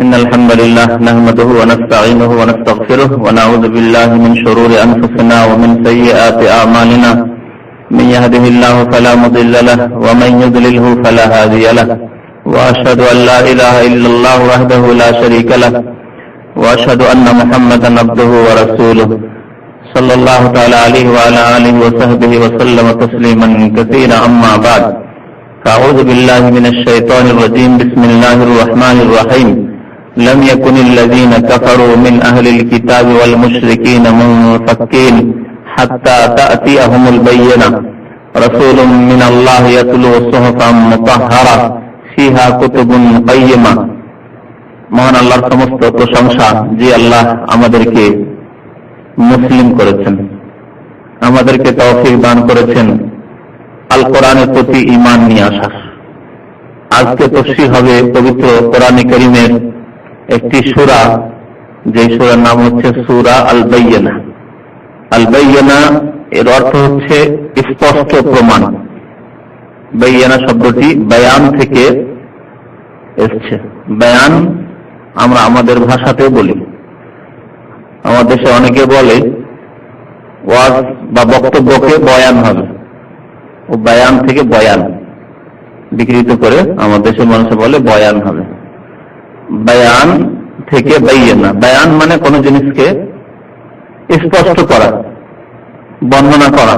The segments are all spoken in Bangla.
إن الحمد لله نحمده ونستعينه ونستغفره ونعوذ بالله من شرور أنفسنا ومن سيئات أعمالنا من يهده الله فلا مضل له ومن يضلله فلا هادي له وأشهد أن لا إله إلا الله وحده لا شريك له وأشهد أن محمدا عبده ورسوله صلى الله تعالى عليه وعلى آله وصحبه وسلم تسليما كثيرا أما بعد فأعوذ بالله من الشيطان الرجيم بسم الله الرحمن الرحيم لم يكن الذين كفروا من أهل الكتاب والمشركين منفكين حتى تأتيهم البينة رسول من الله يتلو صحفا مطهرة فيها كتب قيمة মহান আল্লাহর সমস্ত প্রশংসা যে আল্লাহ আমাদেরকে মুসলিম করেছেন, আমাদেরকে তৌফিক দান করেছেন আল কোরআনের প্রতি ঈমান নিয়ে আসার। আজকে তাফসীর হবে পবিত্র কোরআনে কারীমের একটি সূরা, যে সূরার নাম হচ্ছে সূরা আল বাইয়িনা। আল বাইয়িনা এর অর্থ হচ্ছে স্পষ্ট প্রমাণ। বাইয়িনা শব্দটি বায়ান থেকে এসেছে। বায়ান আমরা আমাদের ভাষাতেও বলি। আমাদের দেশে অনেকে বলে ওয়াজ বা বক্তব্যকে বয়ান হবে, ও বায়ান থেকে বয়ান বিকৃত করে আমাদের দেশের মানুষ বলে বয়ান হবে। বায়ান থেকে বাইয়িনা। বায়ান মানে কোন জিনিসকে স্পষ্ট করা, বর্ণনা করা,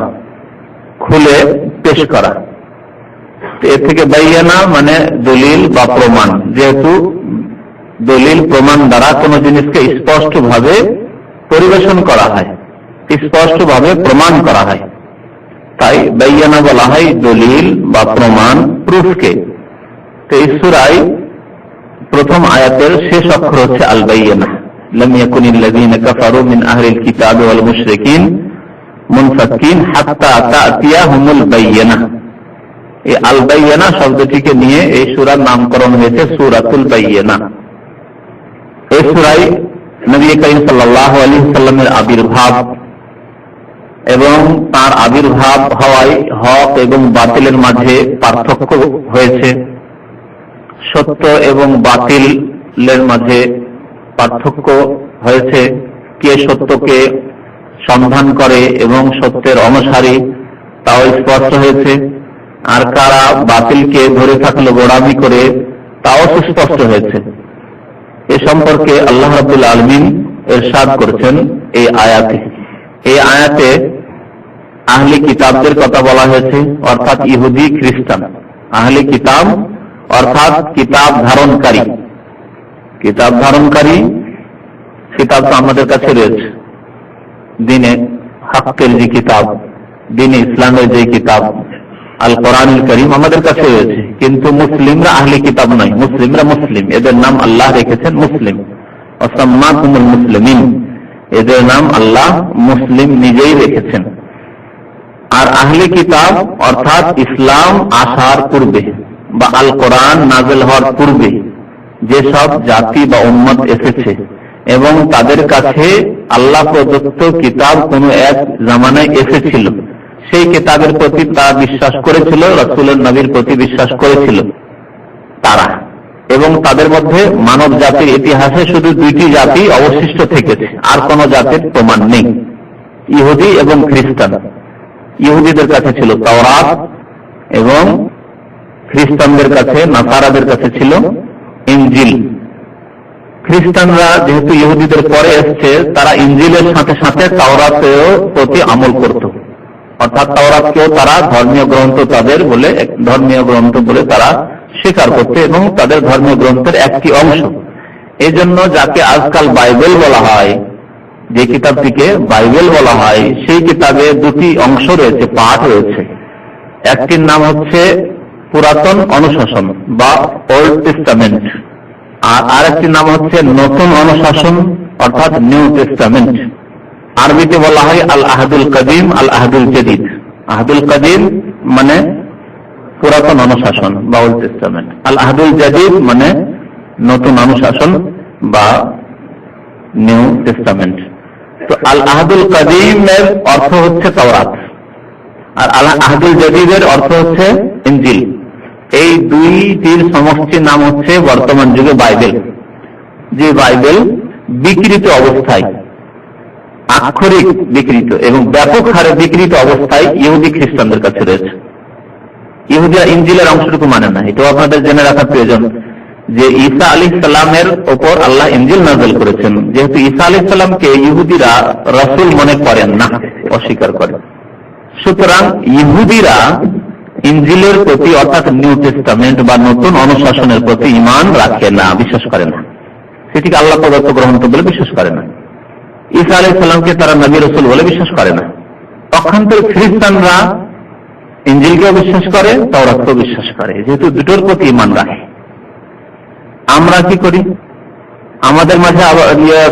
খুলে পেশ করা। এর থেকে বাইয়িনা মানে দলিল বা প্রমাণ। যেহেতু দলিল প্রমাণ দ্বারা কোন জিনিসকে স্পষ্টভাবে পরিবেশন করা হয়, স্পষ্টভাবে প্রমাণ করা হয়, তাই বাইয়িনা বলা হয় দলিল বা প্রমাণ, প্রুফকে। তো এই সূরায় প্রথম আয়াতের শেষ অক্ষর হচ্ছে আল বাইয়িনা। লাম ইয়াকুনিল্লাযীনা কাফারু মিন আহলিল কিতাবি ওয়াল মুশরিকিন মুনফাক্কিন হাত্তা তা'তিয়াহুমুল বাইয়িনা। এই আল বাইয়িনা শব্দটিকে নিয়ে এই সূরার নামকরণ হয়েছে সূরাতুল বাইয়িনা। এই সূরায় নবী করিম সাল্লাল্লাহু আলাইহি ওয়াসাল্লামের আবির্ভাব এবং তার আবির্ভাব হওয়ায় হক এবং বাতিলের মাঝে পার্থক্য হয়েছে, সত্য এবং বাতিলের মাঝে পার্থক্য হয়েছে। কে সত্যকে সন্ধান করে এবং সত্যের অনুসারী তাও স্পষ্ট হয়েছে, আর কারা বাতিলকে ধরে থাকলো গোড়ামি করে তাও সুস্পষ্ট হয়েছে। এ সম্পর্কে আল্লাহ রাব্বুল আলামিন ইরশাদ করেছেন এই আয়াতে। এই আয়াতে আহলি কিতাবদের কথা বলা হয়েছে, অর্থাৎ ইহুদি খ্রিস্টান। আহলি কিতাব অর্থাৎ কিতাব ধারণকারী। কিতাব ধারণকারী, কিতাব তো আমাদের কাছে রয়েছে। দ্বীনে হকের যে কিতাব, দ্বীনে ইসলামের যে কিতাব আল কোরআনুল কারীম আমাদের কাছে রয়েছে, কিন্তু মুসলিমরা আহলি কিতাব নয়। মুসলিমরা মুসলিম, এদের নাম আল্লাহ রেখেছেন মুসলিম। ওয়াসাম্মাকুমুল মুসলিমিন, এদের নাম আল্লাহ মুসলিম নিজেই রেখেছেন। আর আহলি কিতাব অর্থাৎ ইসলাম আসার পূর্বে বা আল কোরআন নাযিল হওয়ার পূর্বে যেসব জাতি বা উম্মত এসেছে এবং তাদের কাছে আল্লাহ প্রদত্ত কিতাব কোন এক জামানায় এসেছিল, সেই কিতাবের প্রতি তারা বিশ্বাস করেছিল, রাসূলের নবীর প্রতি বিশ্বাস করেছিল তারা। এবং তাদের মধ্যে মানব জাতির ইতিহাসে শুধু দুইটি জাতি অবশিষ্ট থেকেছে, আর কোন জাতির প্রমাণ নেই, ইহুদি এবং খ্রিস্টান। ইহুদিদের কাছে ছিল তাওরাত এবং খ্রিস্টানদের কাছে, নাসারাদের কাছে ছিল ইনজিল। খ্রিস্টানরা যেহেতু ইহুদিদের পরে এসছে, তারা ইনজিলের সাথে সাথে তাওরাতেও প্রতি আমল করত, অর্থাৎ তাওরাতকেও তারা ধর্মীয় গ্রন্থ তাদের বলে, ধর্মীয় গ্রন্থ বলে তারা স্বীকার করত এবং তাদের ধর্মীয় গ্রন্থের একটি অংশ। এই জন্য যাকে আজকাল বাইবেল বলা হয়, যে কিতাবটিকে বাইবেল বলা হয়, সেই কিতাবে দুটি অংশ রয়েছে, পাঠ রয়েছে। একটির নাম হচ্ছে পুরাতন অনুশাসন বা ওল্ড টেস্টামেন্ট, আর আরেকটির নাম হচ্ছে নতুন অনুশাসন অর্থাৎ নিউ টেস্টামেন্ট। আরবিতে বলা হয় আল আহদুল কাদিম, আল আহদুল জাদিদ। আহদুল কাদিম মানে পুরাতন অনুশাসন বা ওল্ড টেস্টামেন্ট, আল আহদুল জাদিদ মানে নতুন অনুশাসন বা নিউ টেস্টামেন্ট। তো আল আহদুল কাদিমের অর্থ হচ্ছে তাওরাত, আর আল আহদুল জাদিদের অর্থ হচ্ছে ইনজিল। এই দুইটির সমষ্টির নাম হচ্ছে বর্তমান যুগে বাইবেল। যে বাইবেল বিকৃত অবস্থায়, আক্ষরিক বিকৃত এবং ব্যাপক হারে বিকৃত অবস্থায় ইহুদি খ্রিস্টানদের কাছে রয়েছে। ইহুদিরা ইনজিলের অংশটুকু মানে না, এটাও আপনাদের জেনে রাখা প্রয়োজন যে ঈসা আলাইহিস সালামের ওপর আল্লাহ ইনজিল নাযিল করেছেন। যেহেতু ঈসা আলাইহিস সালামকে ইহুদিরা রাসূল মনে করেন না, অস্বীকার করেন, সুতরাং ইহুদিরা ইনজিলের প্রতি অর্থাৎ নিউ টেস্টামেন্ট বা নতুন অনুশাসনের প্রতি ঈমান রাখে না, বিশ্বাস করে না, সেটিকে আল্লাহ প্রদত্ত গ্রন্থ বলে বিশ্বাস করে না। ঈসা আলাইহিস সালামকে তারা নবী রাসূল বলে বিশ্বাস করে না। পক্ষান্তরে খ্রিস্টানরা ইনজিলকেও বিশ্বাস করে, তাওরাতকেও বিশ্বাস করে, যেহেতু দুটোর প্রতি ঈমান রাখে। আমরা কি করি? আমাদের মাঝে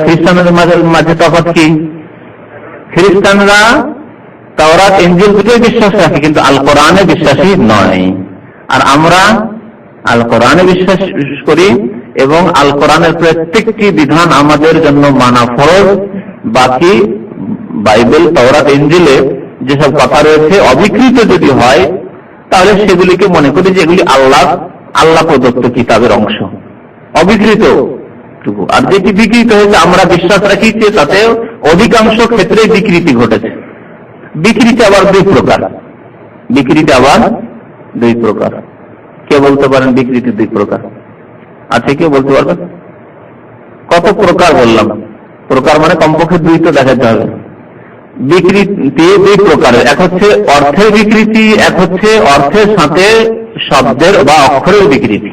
খ্রিস্টানদের মাঝে তফাৎ কি? খ্রিস্টানরা তাওরাত ইনজিল দুটোই বিশ্বাস রাখে, কিন্তু আল কোরআনে বিশ্বাসী নয়। আর আমরা আল কোরআনে বিশ্বাস করি এবং আল কোরআনের প্রত্যেকটি বিধান আমাদের জন্য মানা ফরজ। বাকি বাইবেল, তাওরাত, ইনজিলে যেসব কথা রয়েছে অবিকৃত যদি হয়, তাহলে সেগুলিকে মনে করি যে এগুলি আল্লাহ প্রদত্ত কিতাবের অংশ, অবিকৃত। আর যেটি বিকৃত হয়েছে আমরা বিশ্বাস রাখি যে তাতে অধিকাংশ ক্ষেত্রে বিকৃতি ঘটেছে। বিকৃতি আবার দুই প্রকার। কে বলতে পারেন বিকৃতি দুই প্রকার আছে? কেউ বলতে পারবেন? কত প্রকার বললাম? প্রকার মানে কমপক্ষে দুই তো দেখাতে হবে। বিকৃতি দুই প্রকারের, এক হচ্ছে অর্থের বিকৃতি, এক হচ্ছে অর্থের সাথে শব্দের বা অক্ষরের বিকৃতি।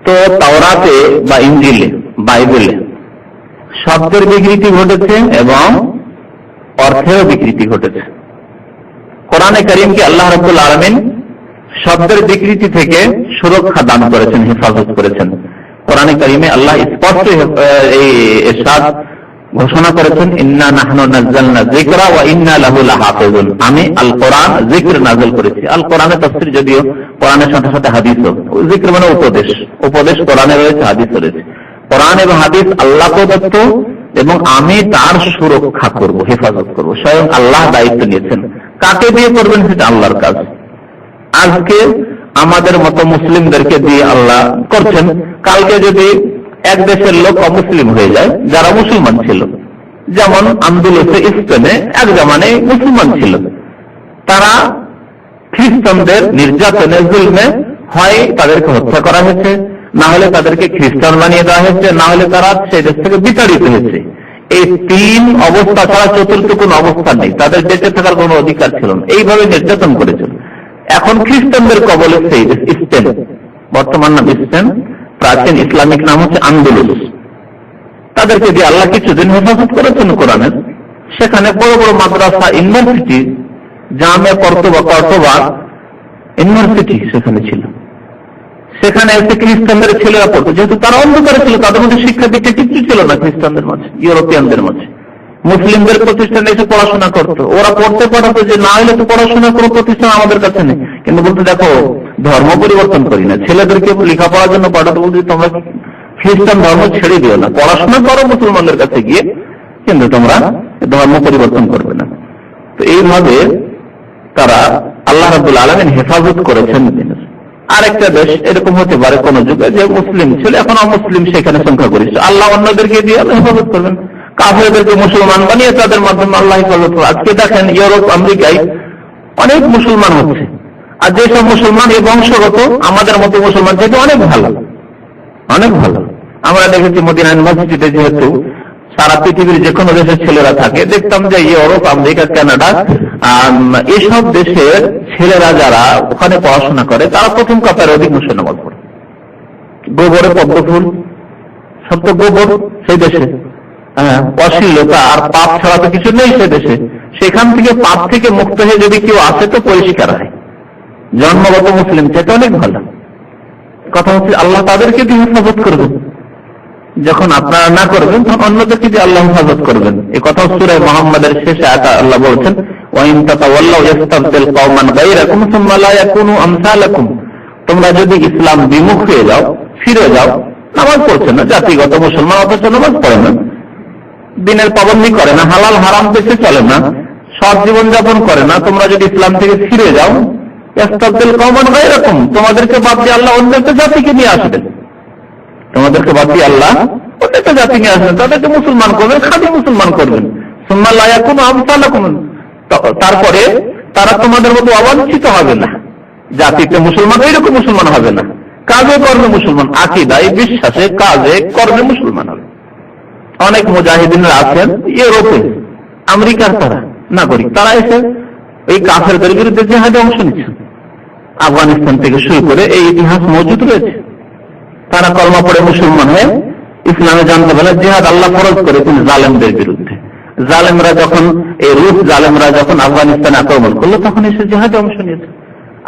তো তাওরাতে বা ইনজিলে, বাইবেলে শব্দের বিকৃতি ঘটেছে এবং অর্থেরও বিকৃতি ঘটেছে। কোরআনে কারীমকে আল্লাহ রাব্বুল আলামিন শব্দের বিকৃতি থেকে সুরক্ষা দান করেছেন, হেফাজত করেছেন। কোরআনে কারীমে আল্লাহ স্পষ্ট এই ইরশাদ ঘোষণা করেছেন, ইন্না নাহনু নাযালনা যিকরা ওয়া ইন্না লাহু লাহাফিজুন। আমি আল কোরআন যিকর নাযিল করেছি। আল কোরআনের তাফসীর যদিও কোরআনের সাথে সাথে হাদিসও, যিকর মানে উপদেশ কোরআনে রয়েছে, হাদিসে রয়েছে। কোরআন এবং হাদিস আল্লাহ প্রদত্ত এবং আমি তার সুরক্ষা করব, হেফাজত করব। স্বয়ং আল্লাহ দায়িত্ব নিয়েছেন। কাকে দিয়ে করবেন সেটা আল্লাহর কাজ। আজকে আমাদের মতো মুসলিমদেরকে দিয়ে আল্লাহ করছেন। কালকে যদি এক দেশের লোক অমুসলিম হয়ে যায় যারা মুসলমান ছিল, যেমন আন্দোলনে স্পেনে এক জামানে মুসলমান ছিল, তারা খ্রিস্টানদের নির্যাতনে, জুলমে হয় তাদেরকে হত্যা করা হয়েছে, না হলে তাদেরকে খ্রিস্টান বানিয়ে দেওয়া হয়েছে, না হলে তারা সেই দেশ থেকে বিতাড়িত হয়েছে। এই তিন অবস্থা ছাড়া চতুর্থ কোন অবস্থা নেই। তাদের বেঁচে থাকার কোন অধিকার ছিল না। এইভাবে নির্যাতন করেছিল। এখন খ্রিস্টানদের কবলে সেই দেশ স্পেন, বর্তমান নাম স্পেন, প্রাচীন ইসলামিক নাম হচ্ছে আন্দোলুস। তাদেরকে দিয়ে আল্লাহ কিছুদিন হেফাজত করেছেন কোরআনের। সেখানে বড় বড় মাদ্রাসা, ইউনিভার্সিটি, জামে কর্তোবা ইউনিভার্সিটি সেখানে ছিল। সেখানে এসে খ্রিস্টানদের ছেলেরা পড়তো, যেহেতু তারা অন্ধকারে ছিল, তাদের মধ্যে শিক্ষা দীক্ষা কিছু ছিল না খ্রিস্টানদের মাঝে, ইউরোপিয়ানদের মাঝে। মুসলিমদের প্রতিষ্ঠানে এসে পড়াশোনা করতো, ওরা পড়তে পাঠাতো যে না হলে তো পড়াশোনা কোনো প্রতিষ্ঠান আমাদের কাছে নেই। কিন্তু বলতে দেখো ধর্ম পরিবর্তন করি না, ছেলেদেরকে লেখাপড়ার জন্য পাঠাতো, বলতে তোমরা খ্রিস্টান ধর্ম ছেড়ে দিও না, পড়াশোনা করো মুসলমানদের কাছে গিয়ে, কিন্তু তোমরা ধর্ম পরিবর্তন করবে না। তো এইভাবে তারা আল্লাহ রাব্বুল আলামিন হেফাজত করেছেন। আরেকটা দেশ এরকম হতে পারে কোন যুগে যে মুসলিম ছিল, এখন অমুসলিম সেখানে সংখ্যা গরিষ্ঠ, আল্লাহ অন্যদেরকে দিয়ে আল্লাহ হেফাজত করবেন। কাফেরদেরকে মুসলমান বানিয়ে তাদের মাধ্যমে আল্লাহ হেফাজত করবেন। আজকে দেখেন ইউরোপ, আমেরিকায় অনেক মুসলমান হচ্ছে, আর যেসব মুসলমান এই বংশগত আমাদের মতো মুসলমান যেহেতু অনেক ভালো। আমরা দেখেছি মদিনা ইউনিভার্সিটিতে যেহেতু সারা পৃথিবীর যে কোনো দেশের ছেলেরা থাকে, দেখতাম যে ইউরোপ, আমেরিকা, কানাডা এসব দেশের ছেলেরা যারা ওখানে পড়াশোনা করে তারা প্রথম কাতারে অধিকাংশ নামাজ পড়ে। গোবরে পদ্ম ফুল, সব তো গোবর সেই দেশে, অশ্লীলতা আর পাপ ছাড়া তো কিছু নেই সে দেশে। সেখান থেকে পাপ থেকে মুক্ত হয়ে যদি কেউ আসে তো পরিষ্কার হয়। জন্মগত মুসলিম সেটা অনেক ভালো কথা হচ্ছে, আল্লাহ তাদেরকে দিয়ে হেফাজত করবেন। যখন আপনারা না করবেন তখন অন্যদেরকে দিয়ে আল্লাহ হেফাজত করবেন। এই কথা সূরা মুহাম্মাদের শেষে আয়াতে আল্লাহ বলেছেন, ওয়াইন তাতাওয়াল্লাউ ইস্তাবদিল কওমান গায়রাকুম সুম্মা লা ইয়াকুনু আমসালাকুম। তোমরা যদি ইসলাম বিমুখ হয়ে যাও, ফিরে যাও, নামাজ পড়ছে না, জাতিগত মুসলমান অথচ নামাজ পড়ে না, দিনের পাবন্দি করে না, হালাল হারাম পেছে চলে না, সৎ জীবন যাপন করে না, তোমরা যদি ইসলাম থেকে ফিরে যাও, ইস্তাবদিল কওমান গায়রাকুম, তোমাদেরকে বাদ দিয়ে আল্লাহ অন্য একটা জাতিকে নিয়ে আসবেন। আমাদেরকে বাদ দিয়ে আল্লাহ প্রত্যেকটা জাতি নিয়ে আসবেন, তাদেরকে মুসলমান করবেন, খাঁটি মুসলমান করবেন। সুম্মা লা ইয়াকুনু আমসালাকুম, তারপরে তারা তোমাদের মতো অবাঞ্ছিত হবে না, জাতিতে মুসলমান এইরকম মুসলমান হবে না, কাজে কর্মে মুসলমান, আকীদায় বিশ্বাসে কাজে কর্মে মুসলমান হবে। অনেক মুজাহিদিনরা আছেন ইউরোপে, আমেরিকার তারা নাগরিক, তারা এসে এই কাফেরদের বিরুদ্ধে জিহাদে অংশ নিচ্ছে। আফগানিস্তান থেকে শুরু করে এই ইতিহাস মজুদ রয়েছে। তারা কলমা পড়ে মুসলমান হয়ে ইসলামে জানতে পারে জিহাদ আল্লাহ ফরজ করেছেন জালেমদের বিরুদ্ধে। জালেমরা যখন এই রুশ জালেমরা যখন আফগানিস্তানে আক্রমণ করলো তখন এসে জিহাদে অংশ নিয়েছে।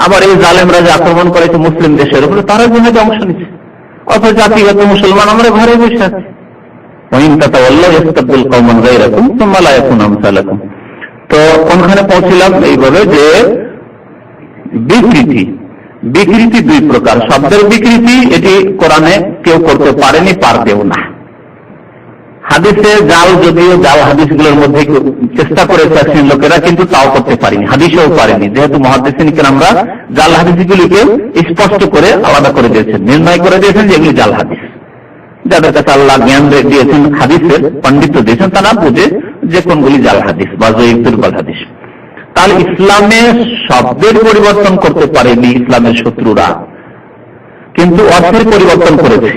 আবার এই জালেমরা যে আক্রমণ করেছে মুসলিম দেশের উপরে, তারা জিহাদে অংশ নিচ্ছে। অথচ জাতিগত মুসলমান আমরা ঘরে বসে আছি। তো কোনখানে পৌঁছিলাম? এইভাবে যে বিকৃতি দুই প্রকার। শব্দের বিকৃতি, এটি কোরআনে কেউ করতে পারেনি, পারবেও না। হাদিসে জাল, যদিও জাল হাদিসগুলোর মধ্যে চেষ্টা করেছে লোকেরা, কিন্তু তাও করতে পারেনি, হাদিসেও পারেনি। যেহেতু মুহাদ্দিসিন কিরামরা জাল হাদিসগুলিকে স্পষ্ট করে আলাদা করে দিয়েছেন, নির্ণয় করে দিয়েছেন যে এগুলি জাল হাদিস। যাদের কাছে আল্লাহ জ্ঞান দিয়েছেন, হাদিসের পণ্ডিত দিয়েছেন, তারা বুঝে যে কোনগুলি জাল হাদিস বা দুর্বল হাদিস। তাহলে ইসলামে শব্দের পরিবর্তন করতে পারেনি ইসলামের শত্রুরা, কিন্তু অর্থের পরিবর্তন করেছে।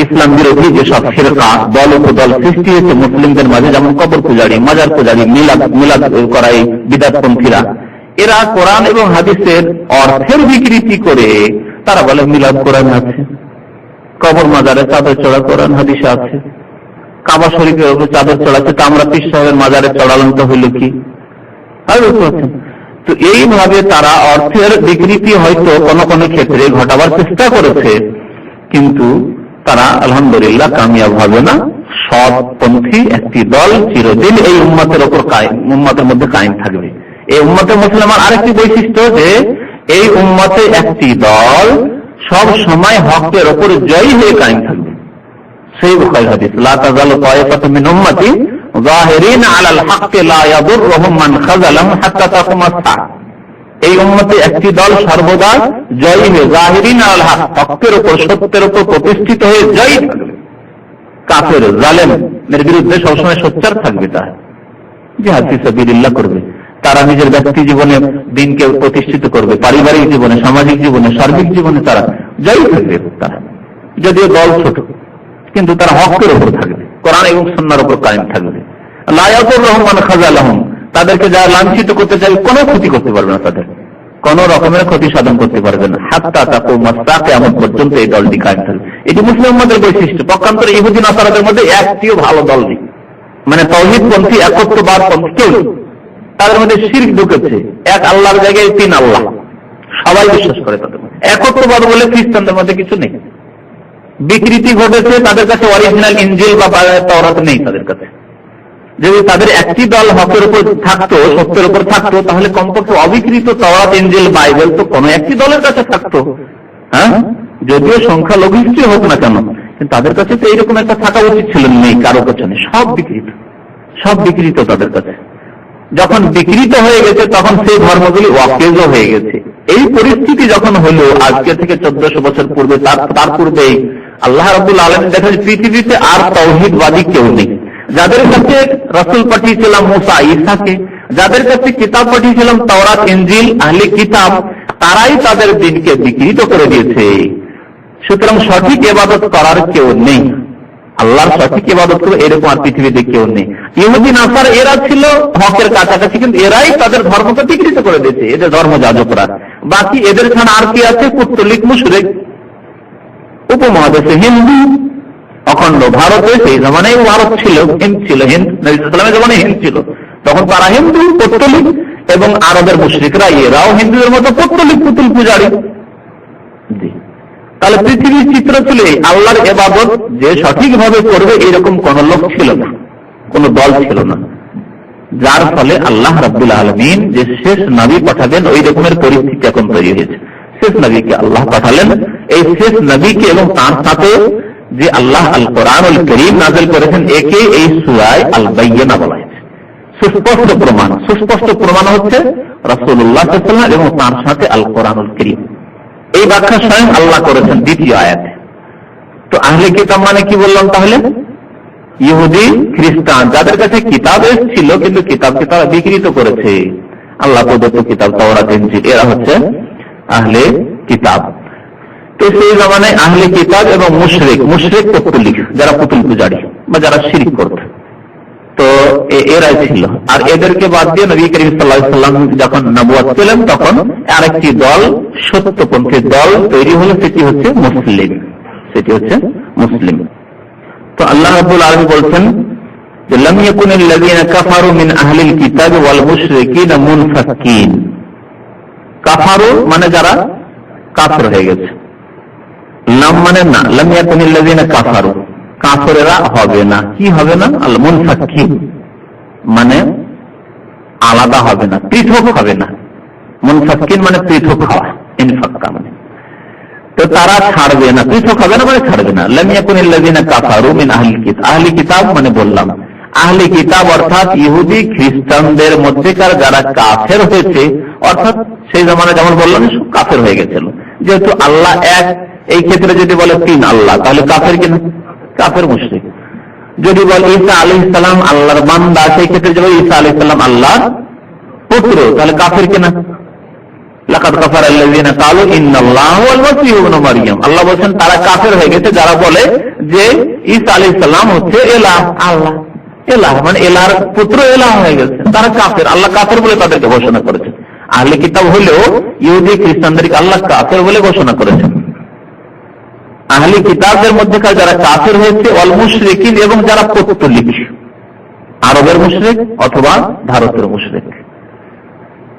ইসলাম বিরোধী যেসব ফিরকা, দল উপদল সৃষ্টি হয়েছে মুসলিমদের মাঝে, যেমন কবর পূজারী, মাজার পূজারী, মিলাদ করাই বিদআতপন্থীরা, এরা কোরআন এবং হাদিসের অর্থের বিকৃতি করে তারা বলে মিলাদ কোরআন আছে, কবর মাজারে চাদর চড়া কোরআন হাদিসে আছে, কাবা শরীফের উপরে চাদর চড়াচ্ছে, তা আমরা পীর সাহেবের মাজারে চড়ালাম তো হইল কি? তো এইভাবে তারা অর্থের বিকৃতি হয়তো কোন কোন ক্ষেত্রে ঘটাবার চেষ্টা করেছে, কিন্তু তারা আলহামদুলিল্লাহ কামিয়াব হবে না। সৎপন্থী একটি দল চিরদিন এই উম্মতের উপর উম্মতের মধ্যে কায়েম থাকবে। এই উম্মতে মুসলমান আরেকটি বৈশিষ্ট্য যে এই উম্মতে একটি দল সব সময় হকের উপর জয়ী হয়ে কায়েম থাকবে। সেই বুখারী হাদিস, লা তাযালু তায়ফাতুম মিন উম্মতি যাহিরিনা আলাল হাক্কি লা ইয়াদুররুহুম মান খাযালাহুম হাত্তা তাকুমাস সাআহ। এই উম্মতে একটি দল সর্বদা জয়ী হয়ে, যাহিরিনা আলাল হক, হকের উপর সত্যের উপর প্রতিষ্ঠিত হয়ে জয়ী থাকবে। কাফের জালেমের বিরুদ্ধে সবসময় সোচ্চার থাকবে, তারা জিহাদ ফি সাবিলিল্লাহ করবে, তারা নিজের ব্যক্তি জীবনে দিনকে প্রতিষ্ঠিত করবে, পারিবারিক জীবনে, সামাজিক জীবনে, সার্বিক জীবনে তারা জয়ী থাকবে। তারা যদিও দল ছোট, কিন্তু তারা হকের উপর থাকবে, কোরআন এবং সুন্নাহর উপর কায়েম থাকবে। লা ইয়াদুররুহুম মান খাযালাহুম, তাদেরকে যারা লাঞ্ছিত করতে চায় কোনো ক্ষতি করতে পারবে না, তাদের কোন রকমের ক্ষতি সাধন করতে পারবে না। হাত্তা তাকুমাস সাআহ, কিয়ামত পর্যন্ত এই দলটি কায়েম থাকবে। এটি মুসলিম উম্মতের বৈশিষ্ট্য। পক্ষান্তরে ইহুদি নাসারাদের মধ্যে একটিও ভালো দল নেই, মানে তাওহীদপন্থী, একত্ববাদপন্থী কেউ নেই। তাদের মধ্যে শিরক ঢুকেছে, এক আল্লাহর জায়গায় তিন আল্লাহ, সবাই বিশ্বাস করে তাদের মধ্যে। একত্ববাদ বলে খ্রিস্টানদের মধ্যে কিছু নেই। বিকৃতি ঘটেছে, তাদের কাছে অরিজিনাল ইনজিল বা তাওরাত নেই তাদের কাছে। যদি তাদের একটি দল হকের উপর থাকতো, সত্যের উপর থাকতো, তাহলে কমপক্ষে অবিকৃত তাওরাত, ইনজিল, বাইবেল তো কোনো একটি দলের কাছে থাকতো। হ্যাঁ, যদিও সংখ্যা লঘিষ্ঠ হোক না কেন, কিন্তু তাদের কাছে তো এইরকম একটা থাকা উচিত ছিল, নেই কারো কাছে নেই। সব বিকৃত তাদের কাছে। যখন বিকৃত হয়ে গেছে তখন সেই ধর্মগুলি ওয়াকেজ হয়ে গেছে। এই পরিস্থিতি যখন হলো আজকে থেকে 1400 বছর পূর্বে, তার পূর্বে আল্লাহ রাব্বুল আলামিন দেখেন পৃথিবীতে আর তাওহীদবাদী কেউ নেই। যাদের কাছে রাসূল পাঠিয়েছিলাম মুসা, ঈসাকে, যাদের কাছে কিতাব পাঠিয়েছিলাম তাওরাত, ইনজিল, আহলে কিতাব, তারাই তাদের দিনকে বিকৃত করে দিয়েছে। সুতরাং সঠিক ইবাদত করার কেউ নেই, আল্লাহর সঠিক ইবাদত করবে এরকম আর পৃথিবীতে কেউ নেই। ইহুদি নাসারা এরা ছিল হকের কাছাকাছি, কিন্তু এরাই তাদের ধর্মকে বিকৃত করে দিয়েছে, এদের ধর্ম যাজকরা। বাকি এদের ছাড়া আর কি আছে? পুত্তলিক, মুশরিক। উপমহাদেশে হিন্দু অখণ্ড, ভারতে সেই জমানায় ভারত ছিল, হিন্দ ছিল, নবী সাল্লাল্লাহু আলাইহি ওয়াসাল্লামের হিন্দ ছিল, তখন তারা হিন্দু, পুত্তলিক, এবং আরবের মুশরিকরা এরাও হিন্দুদের মতো পুত্তলিক, পুতুল পূজারী। তাহলে পৃথিবীর চিত্র ছিল আল্লাহর ইবাদত যে সঠিকভাবে করবে এরকম কোন লোক ছিল না, কোন দল ছিল না। যার ফলে আল্লাহ রাব্বুল আলামিন যে শেষ নবী পাঠাবেন, ওই রকমের পরিস্থিতি এখন তৈরি হয়েছে। শেষ নবীকে আল্লাহ পাঠালেন, এই শেষ নবীকে এবং তার সাথে যে আল্লাহ আল কোরআনুল কারীম নাযিল করেছেন, একে এই সূরা আল বাইয়িনা বলা হয়েছে। সুস্পষ্ট প্রমাণ হচ্ছে রাসূলুল্লাহ সাল্লাল্লাহু আলাইহি ওয়াসাল্লাম এবং তার সাথে আল কোরআনুল কারীম। এই ব্যাখ্যা স্বয়ং আল্লাহ করেছেন দ্বিতীয় আয়াতে। তো তো আহলে কিতাব মানে কি বললাম তাহলে? ইহুদি খ্রিস্টান, যাদের কাছে কিতাব এসেছিল কিন্তু কিতাবকে তারা বিকৃত করেছে, আল্লাহ প্রদত্ত কিতাব তাওরাত ইনজিল, এরা হচ্ছে আহলে কিতাব। তো সেই জামানায় আহলে কিতাব এবং মুশরিক পৌত্তলিক, যারা পুতুল পূজারী বা যারা শিরক করত, তো এরাই ছিল। আর এদেরকে বাদ দিয়ে নবী করিম সাল্লাল্লাহু আলাইহি ওয়াসাল্লাম যখন নবুয়ত পেলেন তখন আরেকটি দল, সত্যপন্থী দল তৈরি হলো, সেটি হচ্ছে মুসলিম। তো আল্লাহ রাব্বুল আলামিন বলছেন যে লাম ইয়াকুনিল লাযীনা কাফারু মিন আহলিল কিতাবি ওয়াল মুশরিকিনা মুনফাক্কিন। কাফারু মানে যারা কাফের হয়ে গেছে, লাম মানে না, লাম ইয়াকুনিল লাযীনা কাফারু, কাফেররা হবে না। কি হবে না? আল মুনফাক্কিন মানে আলাদা হবে না, পৃথক হবে না। মুনফাক্কিন মানে পৃথক হওয়া, ইনফাক্কা মানে, তো তারা ছাড়বে না, পৃথক হবে না মানে ছাড়বে না। লাম ইয়াকুনিল লাযীনা কাফারু মিন আহলিল কিতাব, আহলি কিতাব মানে বললাম আহলি কিতাব অর্থাৎ ইহুদি খ্রিস্টানদের মধ্যেকার যারা কাফের হয়েছে, অর্থাৎ সেই জামানায় যেমন বললাম সব কাফের হয়ে গেছিল। যেহেতু আল্লাহ এক, এই ক্ষেত্রে যদি বলে তিন আল্লাহ, তাহলে কাফের কিনা? কাফের মুশরিক। যদি বলে ঈসা আলাইহিস সালাম আল্লাহর বান্দা, সেই ক্ষেত্রে যদি ঈসা আলাইহিস সালাম আল্লাহর পুত্র, তাহলে কাফের কিনা? লাকাদ কাফারা আল্লাযীনা ক্বালু ইন্নাল্লাহা হুয়াল মাসীহু ইবনু মারইয়াম। আল্লাহ বলেন তারা কাফের হয়ে গেছে যারা বলে যে ঈসা আলাইহিস সালাম হচ্ছে ইলাহ, আল্লাহ ইলাহ মানে ইলাহর পুত্র, ইলাহ হয়ে গেছে, তারা কাফের। আল্লাহ কাফের বলে তাদেরকে ঘোষণা করেছেন। আহলে কিতাব হলেও ইহুদি খ্রিস্টানদেরকে আল্লাহ কাফের বলে ঘোষণা করেছেন। আহলে কিতাবদের মধ্যেকার যারা কাফের হয়েছে, ওয়াল মুশরিকিন এবং যারা পৌত্তলিক, আরবের মুশরিক অথবা ভারতের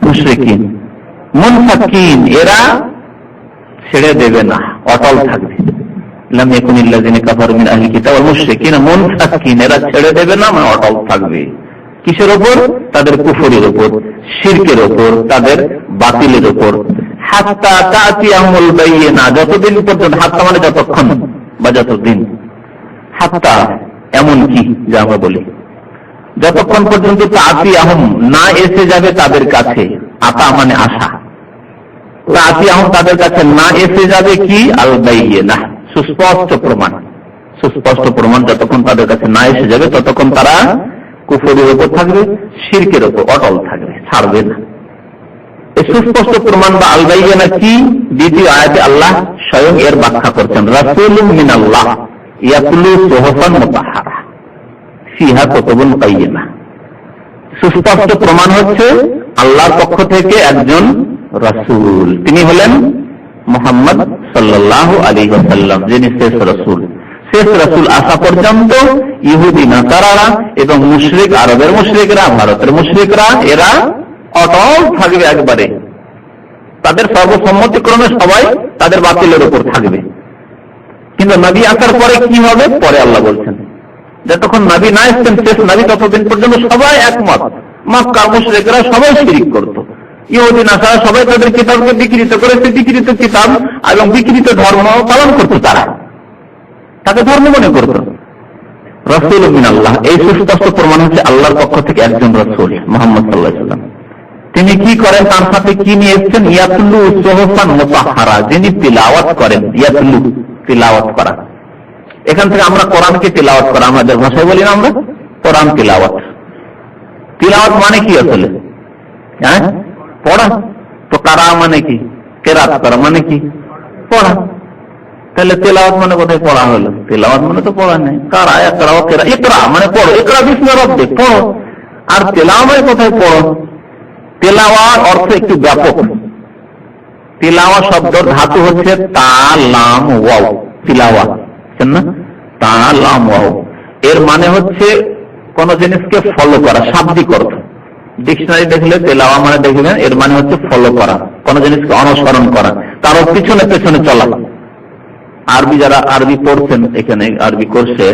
মুশরিকিন মুনফাক্কিন, এরা ছেড়ে দেবে না, অটল থাকবে। লাম ইয়াকুনিল লাযীনা কাফারু মিন আহলিল কিতাব ওয়াল মুশরিকিনা মুনফাক্কিন, এরা ছেড়ে দেবে না মানে অটল থাকবে। কিসের উপর? তাদের কুফরের উপর, শিরকের উপর, তাদের বাতিলের উপর। হাত্তা তাতিয়াহুল বাইয়িনা, যতদিন পর্যন্ত, হাত্তা মানে যতক্ষণ বা যতদিন, হাত্তা এমন কি যা আমরা বলি, যতক্ষণ পর্যন্ত তাতিয়াহুম না এসে যাবে তাদের কাছে, আতা মানে আশা, তাতিয়াহুম তাদের কাছে না এসে যাবে কি? আল বাইয়িনা, সুস্পষ্ট প্রমাণ যতক্ষণ তাদের কাছে না এসে যাবে ততক্ষণ তারা কুফরের উপর থাকবে, শিরকের উপর অটল থাকবে, ছাড়বে না। এই সুস্পষ্ট প্রমাণ বা আল বাইয়িনা কি? দ্বিতীয় আয়াতে আল্লাহ স্বয়ং এর ব্যাখ্যা করছেন, রাসূলুম মিনাল্লাহ ইয়াতলু সুহুফান মুতাহহারা ফিহা কুতুবুন কাইয়্যিমা। সুস্পষ্ট প্রমাণ হচ্ছে আল্লাহর পক্ষ থেকে একজন রাসূল, তিনি হলেন মুহাম্মদ সাল্লাল্লাহু আলাইহি ওয়াসাল্লাম, যিনি শেষ রাসূল আসা পর্যন্ত ইহুদি নাসারারা এবং মুশরিক, আরবের মুশরিকরা, ভারতের মুশরিকরা, এরা অটল থাকবে একবারে। তাদের সর্বসম্মতিক্রমে সবাই তাদের বাতিলের উপর থাকবে। কিন্তু নবী আসার পরে কি হবে? পরে আল্লাহ বলছেন, যতক্ষণ নবী না এসেছেন, শেষ নবী, ততদিন পর্যন্ত সবাই একমত। মক্কার মুশরিকরা সবাই শিরক করত, ইহুদি নাসারা সবাই তাদের কিতাবকে বিকৃত করেছে, বিকৃত কিতাব এবং বিকৃত ধর্ম পালন করত, তাকে ধর্ম মনে করত। রাসূল মিনাল্লাহ, এই সুস্পষ্ট প্রমাণ হচ্ছে আল্লাহর পক্ষ থেকে একজন রাসূল মুহাম্মদ সাল্লাল্লাহু আলাইহি ওয়াসাল্লাম। তিনি কি করেন? তার সাথে কি নিয়ে এসেছেন? ইয়াতলু সুহুফান মুতাহহারা, যিনি তিলাওয়াত করেন। ইয়াতলু তিলাওয়াত করা, এখান থেকে আমরা কোরআনকে তিলাওয়াত করা, আমাদের ভাষায় বলি না আমরা কোরআন তিলাওয়াত। তিলাওয়াত মানে কি আসলে? হ্যাঁ, পড়া। তো কারা মানে কি? কেরাত করা মানে কি? পড়া। তাহলে তেলাওয়াত মানে কোথায় পড়া হলো? তেলাওয়াত মানে তো পড়া নেই। কারা একরাও কেরা, ইকরা মানে পড়ো, ইকরা বিস্মি রাব্বিক, পড়ো। আর তেলাওয়াত কোথায় পড়ো? তেলাওয়াত অর্থ একটু ব্যাপক। তিলাওয়া শব্দের ধাতু হচ্ছে তা লাম ওয়াও, তিলাওয়া, না? তা লাম ওয়াও, এর মানে হচ্ছে কোন জিনিসকে ফলো করা, শাব্দিক অর্থ। ডিকশনারি দেখলে তেলাওয়া মানে দেখবেন এর মানে হচ্ছে ফলো করা, কোন জিনিসকে অনুসরণ করা, তার পিছনে পেছনে চলা। আরবি যারা আরবি পড়ছেন, এখানে আরবি করছে,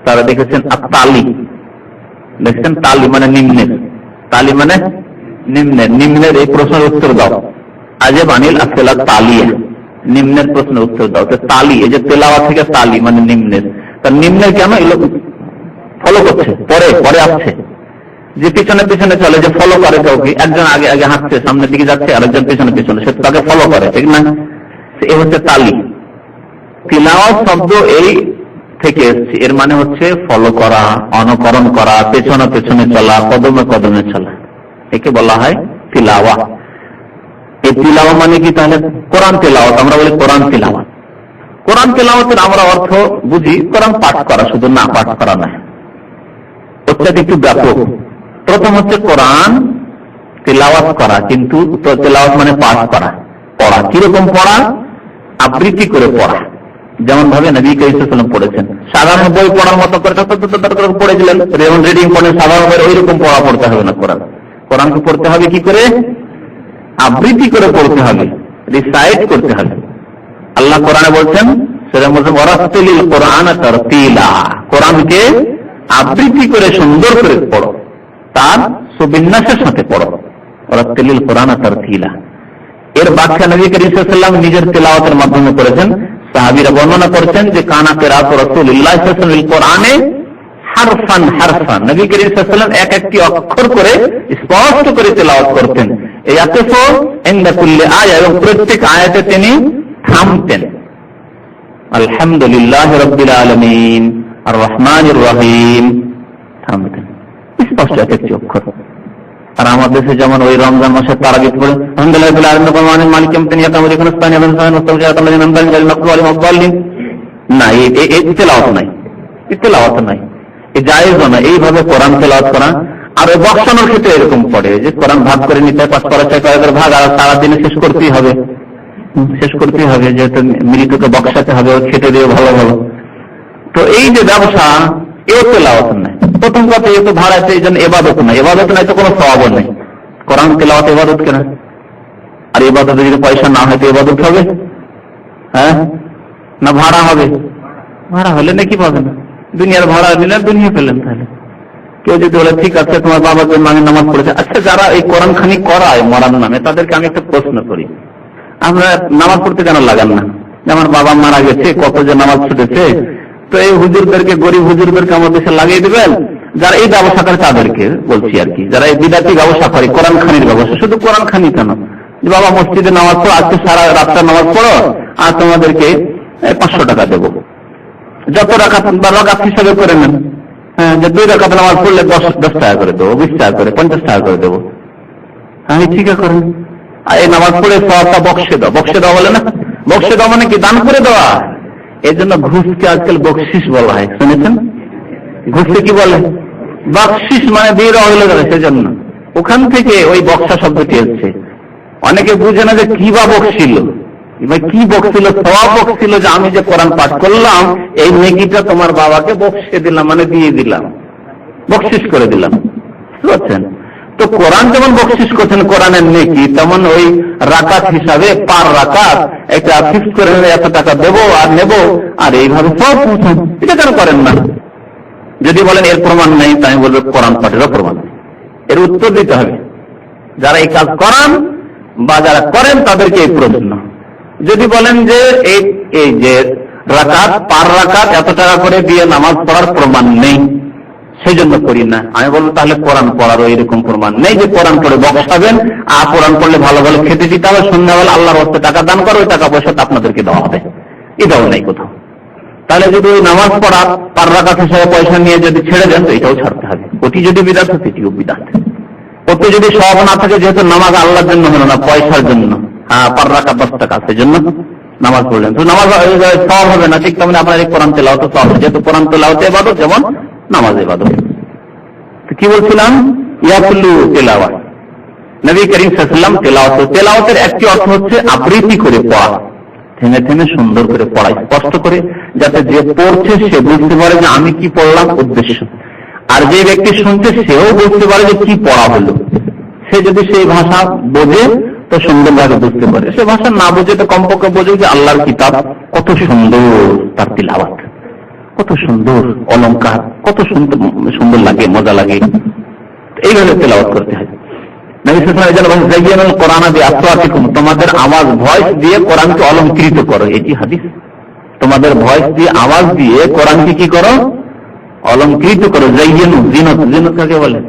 তারা দেখেছেন তালি, দেখছেন তালি মানে নিম্নের, তালি মানে নিম্নের, নিম্নের এই প্রশ্নের উত্তর দাও। আজেব আনিল আসলা তালিয়া, নিম্নের প্রশ্নের উত্তর দাও। তালি, এই যে তেলাওয়া থেকে তালি মানে নিম্নের, তার নিম্নের কেন? এগুলো ফলো করছে, পরে পরে আসছে, যে পিছনে পিছনে চলে, যে ফলো করে কাউকে, একজন আগে আগে হাঁটছে, সামনের দিকে যাচ্ছে, আরেকজন পিছনে পিছনে, সে তাকে ফলো করে, ঠিক না? এ হচ্ছে তালি। তিলাওয়াত শব্দ এই থেকে এসছে, এর মানে হচ্ছে ফলো করা, অনুকরণ করা, পেছনে পেছনে চলা, কদমে কদমে চলা, একে বলা হয় তিলাওয়া। এই তিলাওয়া মানে কি? তাহলে কোরআন তেলাওয়াত, আমরা বলি কোরআন তিলাওয়াত। কোরআন তেলাওয়াতের আমরা অর্থ বুঝি কোরআন পাঠ করা, শুধু না পাঠ করা নয়, অর্থাৎ একটু ব্যাপক। প্রথম হচ্ছে কোরআন তেলাওয়াত করা, কিন্তু তেলাওয়াত মানে পাঠ করা, পড়া। কিরকম পড়া? আবৃত্তি করে পড়া, যেমন ভাবে নবী করিম সাল্লাল্লাহু আলাইহি ওয়াসাল্লাম পড়েছেন। সাধারণ বই পড়ার মতো করে পড়ে দিলেন, যেমন রিডিং পড়েন সাধারণ বই, ওই রকম পড়া পড়তে হবে না। কোরআনকে পড়তে হবে কি করে? আবৃত্তি করে পড়তে হবে, রিসাইট করতে হবে। আল্লাহ কোরআনে বলছেন ওয়ারাত্তিলিল কোরআন তারতিলা, কোরআনকে আবৃত্তি করে সুন্দর করে পড়ো, তার সুবিন্যাসের সাথে পড়ো। ওয়ারাত্তিলিল কোরআন তারতিলা, এর ব্যাখ্যা নবী করিম সাল্লাল্লাহু আলাইহি ওয়াসাল্লাম নিজের তেলাওয়াতের মাধ্যমে করেছেন। সাহাবীরা বর্ণনা করেছেন যে কানা কিরাআতু রাসূলিল্লাহ সাল্লাল্লাহু আলাইহি ওয়াসাল্লাম কোরআনে হারফান হারফান, নবী করিম সাল্লাল্লাহু আলাইহি ওয়াসাল্লাম এক একটি অক্ষর করে স্পষ্ট করে তেলাওয়াত করতেন। এই আয়াতও ইনদা কুল্লি আয়া, এবং প্রত্যেক আয়াতে তিনি থামতেন। আলহামদুলিল্লাহি রাব্বিল আলামিন আর রহমানির রহিম, থামতেন স্পষ্ট এক একটি অক্ষর। আর আমাদের দেশে যেমন ওই রমজান মাসে তারাবিহ পড়ে আলহামদুলিল্লাহি রাব্বিল আলামিন মালিক ইয়াউমিদ্দিন ইয়াকামু ইখলাসতানি এবং সালাতাল্লাযিনা আন'আমতা আলাইহিম গায়রিল মাগদুবি আলাইহিম ওয়ালাদ-দাল্লিন, না এই তেলাওয়াত নাই, এই তেলাওয়াত নাই, এই জায়েজ না এইভাবে কোরআন তেলাওয়াত করা। আর ওই বক্সানোর ক্ষেত্রে এরকম পড়ে যে কোরআন ভাগ করে নিতে হয়, 5 পারা 6 পারা ভাগ, আর সারা দিনে শেষ করতেই হবে, যেহেতু মৃতকে বক্সাতে হবে, খেতে দিয়ে ভালো ভালো। তো এই যে ব্যবসা, এও তেলাওয়াত নাই। প্রথম কথা, এ তো ভাড়াতে, এই জন্য ইবাদত নাই, ইবাদত নাই তো কোনো সওয়াব নেই। কোরআন তেলাওয়াত ইবাদত কেন? আর ইবাদতে যদি পয়সা না হয় তো ইবাদত হবে? হ্যাঁ, না ভাড়া হবে? ভাড়া হলে নাকি পাবেন, দুনিয়ার ভাড়া নিলেন, দুনিয়া পেলেন। তাহলে কেউ যদি বলে ঠিক আছে তোমার বাবা যে মানে নামাজ পড়েছে, আচ্ছা যারা এই কোরআন খানি করায় মরার নামে, তাদেরকে আমি একটা প্রশ্ন করি, আমরা নামাজ পড়তে কেন লাগান না? যেমন বাবা মারা গেছে, কত যে নামাজ ছুটেছে, তো এই হুজুরদেরকে, গরিব হুজুরদেরকে আমার দেশে লাগিয়ে দিবেন। যারা এই ব্যবসা করে তাদেরকে বলছি আর কি, যারা এই বিদাতি ব্যবসা করে, কোরআন খানির ব্যবসা। শুধু কোরআন খানি কেন, যে বাবা মসজিদে নামাজ পড়ো, আজকে সারা রাতটা নামাজ পড়ো, আর তোমাদেরকে 500 টাকা দেবো, যত রাকাত বা রাকাত হিসাবে করে নেন। হ্যাঁ, যে 2 রাকাত নামাজ পড়লে 10 টাকা করে দেবো, 20 টাকা করে, 50 টাকা করে দেবো। হ্যাঁ, ঠিক আছে করেন। আর এই নামাজ পড়ে সওয়াবটা বক্সে দাও, বক্সে দাও বলে না, বক্সে দাও মানে কি? দান করে দেওয়া। এই জন্য ঘুষকে আজকাল বকশিস বলা হয়, শুনেছেন? ঘুষকে কি বলে? বকশিস, মানে দিয়ে দেওয়া হইল, সেজন্য ওখান থেকে ওই বক্সা শব্দটি এসছে। অনেকে বুঝে না যে কি বা বকশিল, কি বকছিল, সওয়াব বকছিল, যে আমি যে কোরআন পাঠ করলাম এই নেকিটা তোমার বাবাকে বক্সে দিলাম, মানে দিয়ে দিলাম, বকশিস করে দিলাম, বুঝছেন? তো কোরআন যেমন বকশিস করছেন কোরআনের নেকি, তেমন ওই রাকাত হিসাবে পার রাকাত একটা ফিক্স করে এত টাকা দেবো আর নেবো, আর এইভাবে সব পৌঁছান। এটা কেন করেন না? যদি বলেন এর প্রমাণ নেই, তাই আমি বলবো কোরআন পাঠেরও প্রমাণ নেই। এর উত্তর দিতে হবে যারা এই কাজ করান বা যারা করেন তাদেরকে এই প্রশ্ন। যদি বলেন যে এই যে রাকাত পার রাকাত এত টাকা করে দিয়ে নামাজ পড়ার প্রমাণ নেই, সেই জন্য করি না, আমি বলবো তাহলে কোরআন পড়ারও এরকম প্রমাণ নেই যে কোরআন পড়ে বক্সাবেন, আর কোরআন পড়লে ভালো ভালো খেতে দিতে হবে, সন্ধ্যাবেলা আল্লাহর হস্তে টাকা দান করো, ওই টাকা পয়সা আপনাদেরকে দেওয়া হবে, এটাও নেই কোথাও। তাহলে যদি ওই নামাজ পড়া পার রাকাত হিসাবে পয়সা নিয়ে যদি ছেড়ে দেন, তো এটাও ছাড়তে হবে। ওটি যদি বিদাত, সেটিও বিদাত। ওতে যদি সওয়াব না থাকে, যেহেতু নামাজ আল্লাহর জন্য হলো না, পয়সার জন্য, পার রাকাত 10 টাকা, সেজন্য নামাজ পড়লেন, তো নামাজ সওয়াব হবে না। ঠিক তেমনি আপনার এই কোরআন তেলাওয়াত সওয়াব, যেহেতু কোরআন তেলাওয়াত ইবাদত, যেমন নামাজ ইবাদত। কি বলছিলাম? ইয়াকুল্লু তেলাওয়াত, নবী করিম সাল্লাল্লাহু আলাইহি ওয়াসাল্লাম তেলাওয়াত, তেলাওয়াতের একটি অর্থ হচ্ছে আবৃত্তি করে পড়া, থেমে থেমে সুন্দর করে পড়া, স্পষ্ট করে, যাতে যে পড়ছে সে বুঝতে পারে যে আমি কি পড়লাম, উদ্দেশ্য। আর যে ব্যক্তি শুনছে সেও বুঝতে পারে যে কি পড়া হলো। সে যদি সেই ভাষা বোঝে তো সুন্দরভাবে বুঝতে পারে, সে ভাষা না বোঝে তো কমপক্ষে বোঝে যে আল্লাহর কিতাব কত সুন্দর, তার তিলাওয়াত কত সুন্দর, অলংকার কত সুন্দর, সুন্দর লাগে, মজা লাগে। এইভাবে তেলাওয়াত করতে হয়। তোমাদের আওয়াজ, ভয়েস দিয়ে কোরআনকে অলঙ্কৃত করো, এটি হাদিস। তোমাদের ভয়েস দিয়ে, আওয়াজ দিয়ে কোরআনকে কি করো? অলঙ্কৃত করো। জাইয়ানু, জিনত, জিনত কাকে বলে?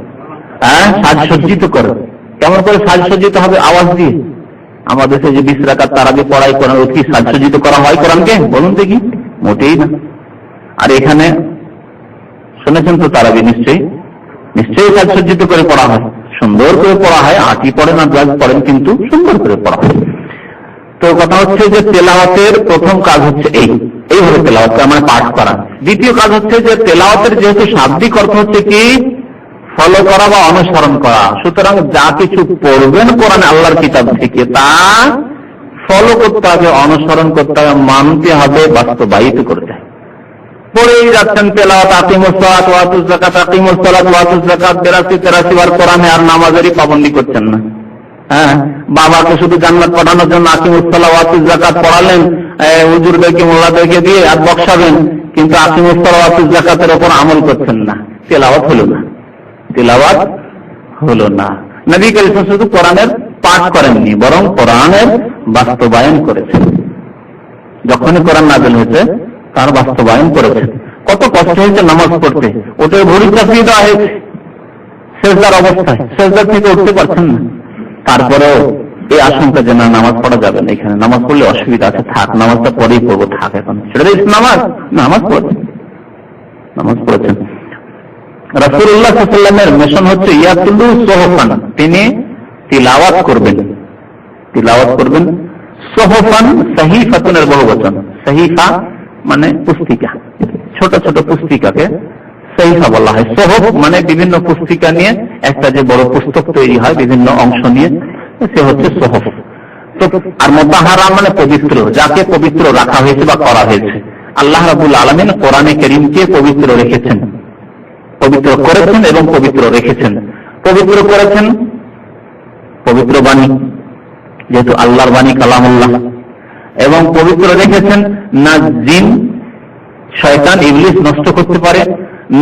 হ্যাঁ, সাজসজ্জিত করো। কেমন করে সাজসজ্জিত হবে? আওয়াজ দিয়ে। আমাদের দেশে যে 20 রাকাত তারাবি পড়াই কোরআন কি সাজসজ্জিত করা হয় কোরআনকে? বলুন দেখি, মোটেই না। আর এখানে শুনেছেন তো তারাবি নিশ্চয়ই সাজসজ্জিত করে পড়া হয়, সুন্দর করে পড়া হয়, আটি পড়েন আর ব্লাউজ পড়েন, কিন্তু সুন্দর করে পড়া হয়। তো কথা হচ্ছে যে তেলাওয়াতের প্রথম কাজ হচ্ছে এইভাবে তেলাওয়াতটা মানে পাঠ করা। দ্বিতীয় কাজ হচ্ছে যে তেলাওয়াতের যেহেতু শাব্দিক অর্থ হচ্ছে কি ফলো করা বা অনুসরণ করা, সুতরাং যা কিছু পড়বেন কোরআন আল্লাহর কিতাব থেকে তা ফলো করতে হবে, অনুসরণ করতে হবে, মানতে হবে, বাস্তবায়িত করতে হবে। পড়েই যাচ্ছেন তেলাওয়াত, আকিমুস সালাত ওয়া আতুজ যাকাত, আকিমুস সালাত ওয়া আতুজ যাকাত 82-83 বার কোরআনে আর নামাজেরই পাবন্দি করছেন না। হ্যাঁ, বাবাকে শুধু জান্নাত পাঠানোর জন্য আকিমুস সালাত ওয়া আতুজ যাকাত পড়ালেন, হুজুরদেরকে মোল্লাদেরকে দিয়ে আর বক্সাবেন, কিন্তু আকিমুস সালাত ওয়া আতুজ যাকাতের উপর আমল করছেন না, তেলাওয়াত হলো না। নবী করিম শুধু কোরআনের পাঠ করেননি, বরং কোরআনের বাস্তবায়ন করেছেন। যখনই কোরআন নাযিল হয়েছে তার বাস্তবায়ন করেছেন। কত কষ্ট হয়েছে নামাজ পড়তে, ওটা ভরি চাপিয়ে দেওয়া হয়েছে সেজদার অবস্থায়, সেজদার থেকে উঠতে পারছেন না। তারপরেও এই আশঙ্কা যে না নামাজ পড়া যাবে না, এখানে নামাজ পড়লে অসুবিধা আছে, থাক নামাজটা পরেই পড়বো, থাক এখন সেটা নামাজ পড়েছেন। রাসূলুল্লাহ সাল্লাল্লাহু আলাইহি ওয়াসাল্লামের মিশন হচ্ছে ইয়াতুলু সুহফান, তিনি তিলাওয়াত করবেন। সুহফান সাহিফাতুনের বহুবচন, সাহিফা মানে পুস্তিকা, ছোট ছোট পুস্তিকাকে সাহিফা বলা হয়। সুহফ মানে বিভিন্ন পুস্তিকা নিয়ে একটা যে বড় পুস্তক তৈরি হয় বিভিন্ন অংশ নিয়ে, সে হচ্ছে সুহফ। তো আর মুতাহারা মানে পবিত্র, যাকে পবিত্র রাখা হয়েছে বা করা হয়েছে। আল্লাহ রাব্বুল আলামিন কোরআনে কারীমকে পবিত্র রেখেছেন, পবিত্র করেছেন এবং পবিত্র রেখেছেন। পবিত্র করেছেন পবিত্র বাণী, যেহেতু আল্লাহর বাণী কালামুল্লাহ, এবং পবিত্র রেখেছেন না জিন শয়তান ইবলিস নষ্ট করতে পারে,